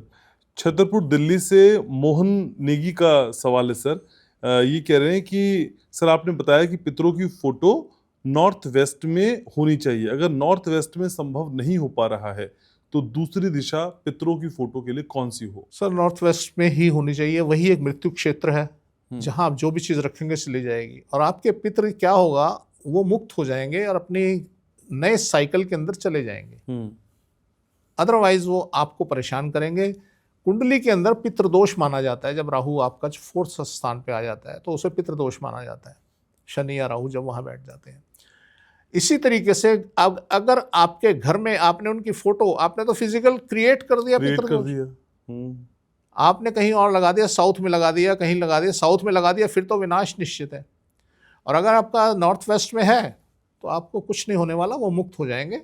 छतरपुर दिल्ली से मोहन नेगी का सवाल है सर। ये कह रहे हैं कि सर आपने बताया कि पितरों की फोटो नॉर्थ वेस्ट में होनी चाहिए, अगर नॉर्थ वेस्ट में संभव नहीं हो पा रहा है तो दूसरी दिशा पितरों की फोटो के लिए कौन सी हो? सर नॉर्थ वेस्ट में ही होनी चाहिए, वही एक मृत्यु क्षेत्र है जहाँ आप जो भी चीज़ रखेंगे चली जाएगी, और आपके पितृ क्या होगा, वो मुक्त हो जाएंगे और अपनी नए साइकिल के अंदर चले जाएंगे। अदरवाइज वो आपको परेशान करेंगे। कुंडली के अंदर पितृदोष माना जाता है, जब राहु आपका 4th स्थान पे आ जाता है तो उसे पितृदोष माना जाता है, शनि या राहु जब वहाँ बैठ जाते हैं। इसी तरीके से अब अगर आपके घर में आपने उनकी फोटो, आपने तो फिजिकल क्रिएट कर दिया पितृदोष, आपने कहीं और लगा दिया, साउथ में लगा दिया, कहीं लगा दिया, साउथ में लगा दिया, फिर तो विनाश निश्चित है। और अगर आपका नॉर्थ वेस्ट में है तो आपको कुछ नहीं होने वाला, वो मुक्त हो जाएंगे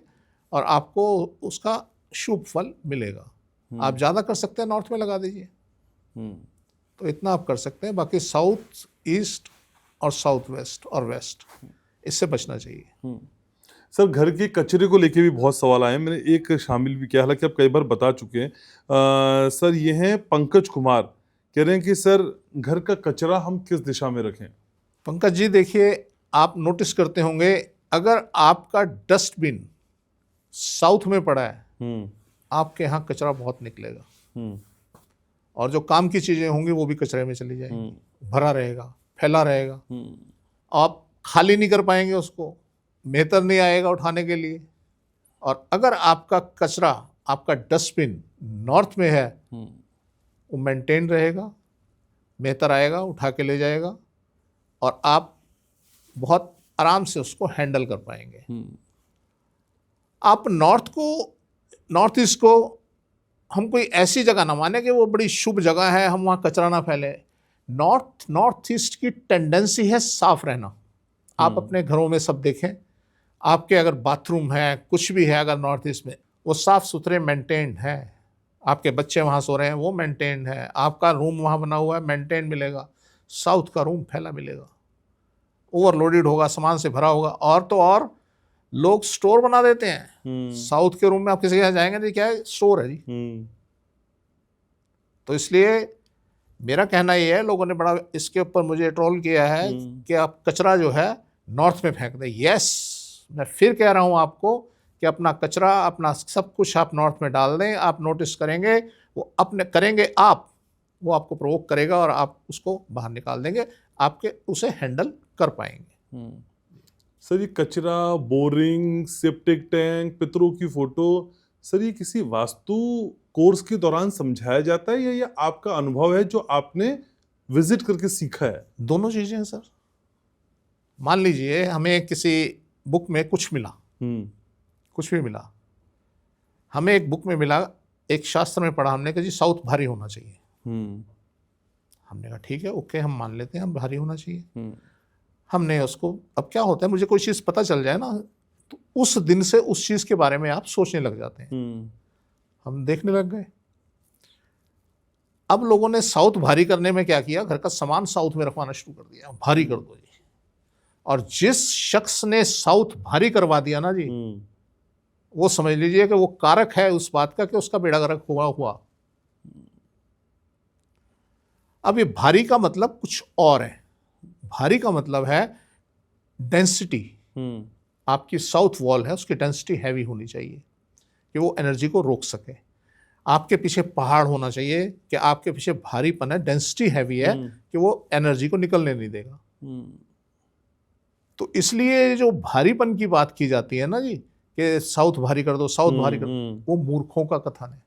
और आपको उसका शुभ फल मिलेगा। आप ज़्यादा कर सकते हैं, नॉर्थ में लगा दीजिए, तो इतना आप कर सकते हैं। बाकी साउथ, ईस्ट और साउथ वेस्ट और वेस्ट, इससे बचना चाहिए। सर घर के कचरे को लेके भी बहुत सवाल आए हैं, मैंने एक शामिल भी किया, हालांकि आप कई बार बता चुके हैं। सर ये हैं पंकज कुमार, कह रहे हैं कि सर घर का कचरा हम किस दिशा में रखें? पंकज जी देखिए, आप नोटिस करते होंगे अगर आपका डस्टबिन साउथ में पड़ा है, आपके यहाँ कचरा बहुत निकलेगा, और जो काम की चीज़ें होंगी वो भी कचरे में चली जाएंगी, भरा रहेगा, फैला रहेगा, आप खाली नहीं कर पाएंगे उसको, बेहतर नहीं आएगा उठाने के लिए। और अगर आपका कचरा, आपका डस्टबिन नॉर्थ में है, वो मेंटेन रहेगा, बेहतर आएगा, उठा के ले जाएगा, और आप बहुत आराम से उसको हैंडल कर पाएंगे। आप नॉर्थ ईस्ट को हम कोई ऐसी जगह ना माने कि वो बड़ी शुभ जगह है, हम वहाँ कचरा ना फैले। नॉर्थ ईस्ट की टेंडेंसी है साफ रहना। आप अपने घरों में सब देखें, आपके अगर बाथरूम है, कुछ भी है, अगर नॉर्थ ईस्ट में वो साफ़ सुथरे मेंटेन्ड है, आपके बच्चे वहाँ सो रहे हैं वो मेंटेन्ड है, आपका रूम वहाँ बना हुआ है मेंटेन मिलेगा। साउथ का रूम फैला मिलेगा, ओवरलोडेड होगा, सामान से भरा होगा, और तो और लोग स्टोर बना देते हैं। साउथ के रूम में आप किसी के यहाँ जाएंगे तो क्या है, स्टोर है जी। तो इसलिए मेरा कहना ये है, लोगों ने बड़ा इसके ऊपर मुझे ट्रोल किया है कि आप कचरा जो है नॉर्थ में फेंक दें। यस, मैं फिर कह रहा हूँ आपको कि अपना कचरा, अपना सब कुछ आप नॉर्थ में डाल दें। आप नोटिस करेंगे वो अपने करेंगे, वो आपको प्रोवोक करेगा और आप उसको बाहर निकाल देंगे, आपके उसे हैंडल कर पाएंगे। सर ये कचरा, बोरिंग, सेप्टिक टैंक, पितरों की फोटो, सर ये किसी वास्तु कोर्स के दौरान समझाया जाता है या ये आपका अनुभव है जो आपने विजिट करके सीखा है? दोनों चीजें हैं सर। मान लीजिए हमें किसी बुक में कुछ मिला, कुछ भी मिला, हमें एक बुक में मिला, एक शास्त्र में पढ़ा हमने कि जी साउथ भारी होना चाहिए। हमने कहा ठीक है, ओके, हम मान लेते हैं हम भारी होना चाहिए। हमने उसको, अब क्या होता है, मुझे कोई चीज़ पता चल जाए ना तो उस दिन से उस चीज़ के बारे में आप सोचने लग जाते हैं। हम देखने लग गए। अब लोगों ने साउथ भारी करने में क्या किया, घर का सामान साउथ में रखवाना शुरू कर दिया, भारी कर दो जी। और जिस शख्स ने साउथ भारी करवा दिया ना जी, वो समझ लीजिए कि वो कारक है उस बात का कि उसका बेड़ा गर्क हुआ। अब ये भारी का मतलब कुछ और है। भारी का मतलब है डेंसिटी। आपकी साउथ वॉल है, उसकी डेंसिटी हैवी होनी चाहिए कि वो एनर्जी को रोक सके। आपके पीछे पहाड़ होना चाहिए कि आपके पीछे भारीपन है, डेंसिटी हैवी है कि वो एनर्जी को निकलने नहीं देगा। तो इसलिए जो भारीपन की बात की जाती है ना जी, कि साउथ भारी कर दो, साउथ भारी कर दो, वो मूर्खों का कथन है।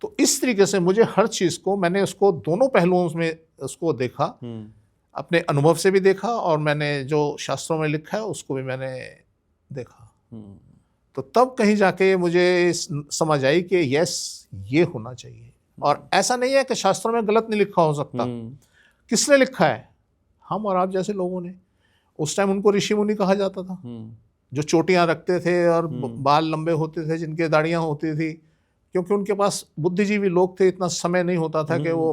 तो इस तरीके से मुझे हर चीज़ को, मैंने उसको दोनों पहलुओं में उसको देखा, अपने अनुभव से भी देखा और मैंने जो शास्त्रों में लिखा है उसको भी मैंने देखा। तो तब कहीं जाके मुझे समझ आई कि यस, ये होना चाहिए। और ऐसा नहीं है कि शास्त्रों में गलत नहीं लिखा हो सकता। किसने लिखा है? हम और आप जैसे लोगों ने। उस टाइम उनको ऋषि मुनि कहा जाता था, जो चोटियां रखते थे और बाल लंबे होते थे, जिनके दाढ़ियां होती थी, क्योंकि उनके पास बुद्धिजीवी लोग थे, इतना समय नहीं होता था कि वो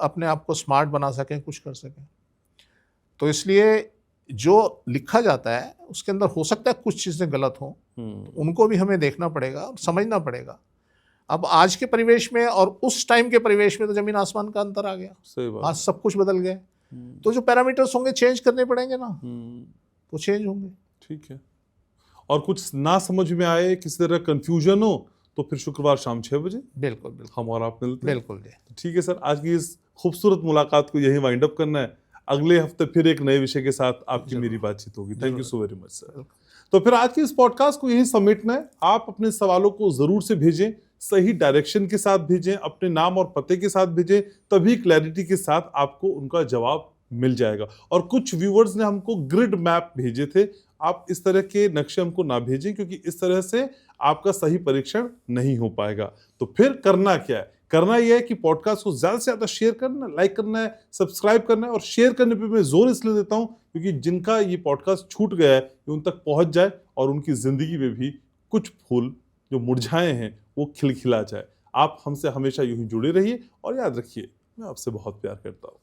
अपने आप को स्मार्ट बना सकें, कुछ कर सकें। तो इसलिए जो लिखा जाता है उसके अंदर हो सकता है कुछ चीज़ें गलत हों, तो उनको भी हमें देखना पड़ेगा, समझना पड़ेगा। अब आज के परिवेश में और उस टाइम के परिवेश में तो जमीन आसमान का अंतर आ गया, सही बात। आज सब कुछ बदल गया, तो जो पैरामीटर्स होंगे चेंज करने पड़ेंगे ना, तो चेंज होंगे। ठीक है। और कुछ ना समझ में आए, किसी तरह कंफ्यूजन हो, तो फिर शुक्रवार शाम 6 बजे बिल्कुल बिल्कुल हम और आप मिलते हैं। बिल्कुल जी। तो ठीक है सर, आज की इस खूबसूरत मुलाकात को यही वाइंड अप करना है। अगले हफ्ते फिर एक नए विषय के साथ आपकी मेरी बातचीत होगी। Thank you so very much sir. तो फिर आज की इस पॉडकास्ट को यही समेटना है। आप अपने सवालों को जरूर से भेजें, सही डायरेक्शन के साथ भेजें, अपने नाम और पते के साथ भेजें, तभी क्लैरिटी के साथ आपको उनका जवाब मिल जाएगा। और कुछ व्यूअर्स ने हमको ग्रिड मैप भेजे थे, आप इस तरह के नक्शे हमको ना भेजें, क्योंकि इस तरह से आपका सही परीक्षण नहीं हो पाएगा। तो फिर करना क्या है? करना यह है कि पॉडकास्ट को ज्यादा से ज्यादा शेयर करना, लाइक करना है, सब्सक्राइब करना है। और शेयर करने पे मैं जोर इसलिए देता हूं क्योंकि जिनका ये पॉडकास्ट छूट गया है ये उन तक पहुंच जाए और उनकी जिंदगी में भी कुछ फूल जो मुरझाए हैं वो खिलखिला जाए। आप हमसे हमेशा यूं ही जुड़े रहिए और याद रखिए, मैं आपसे बहुत प्यार करता हूं।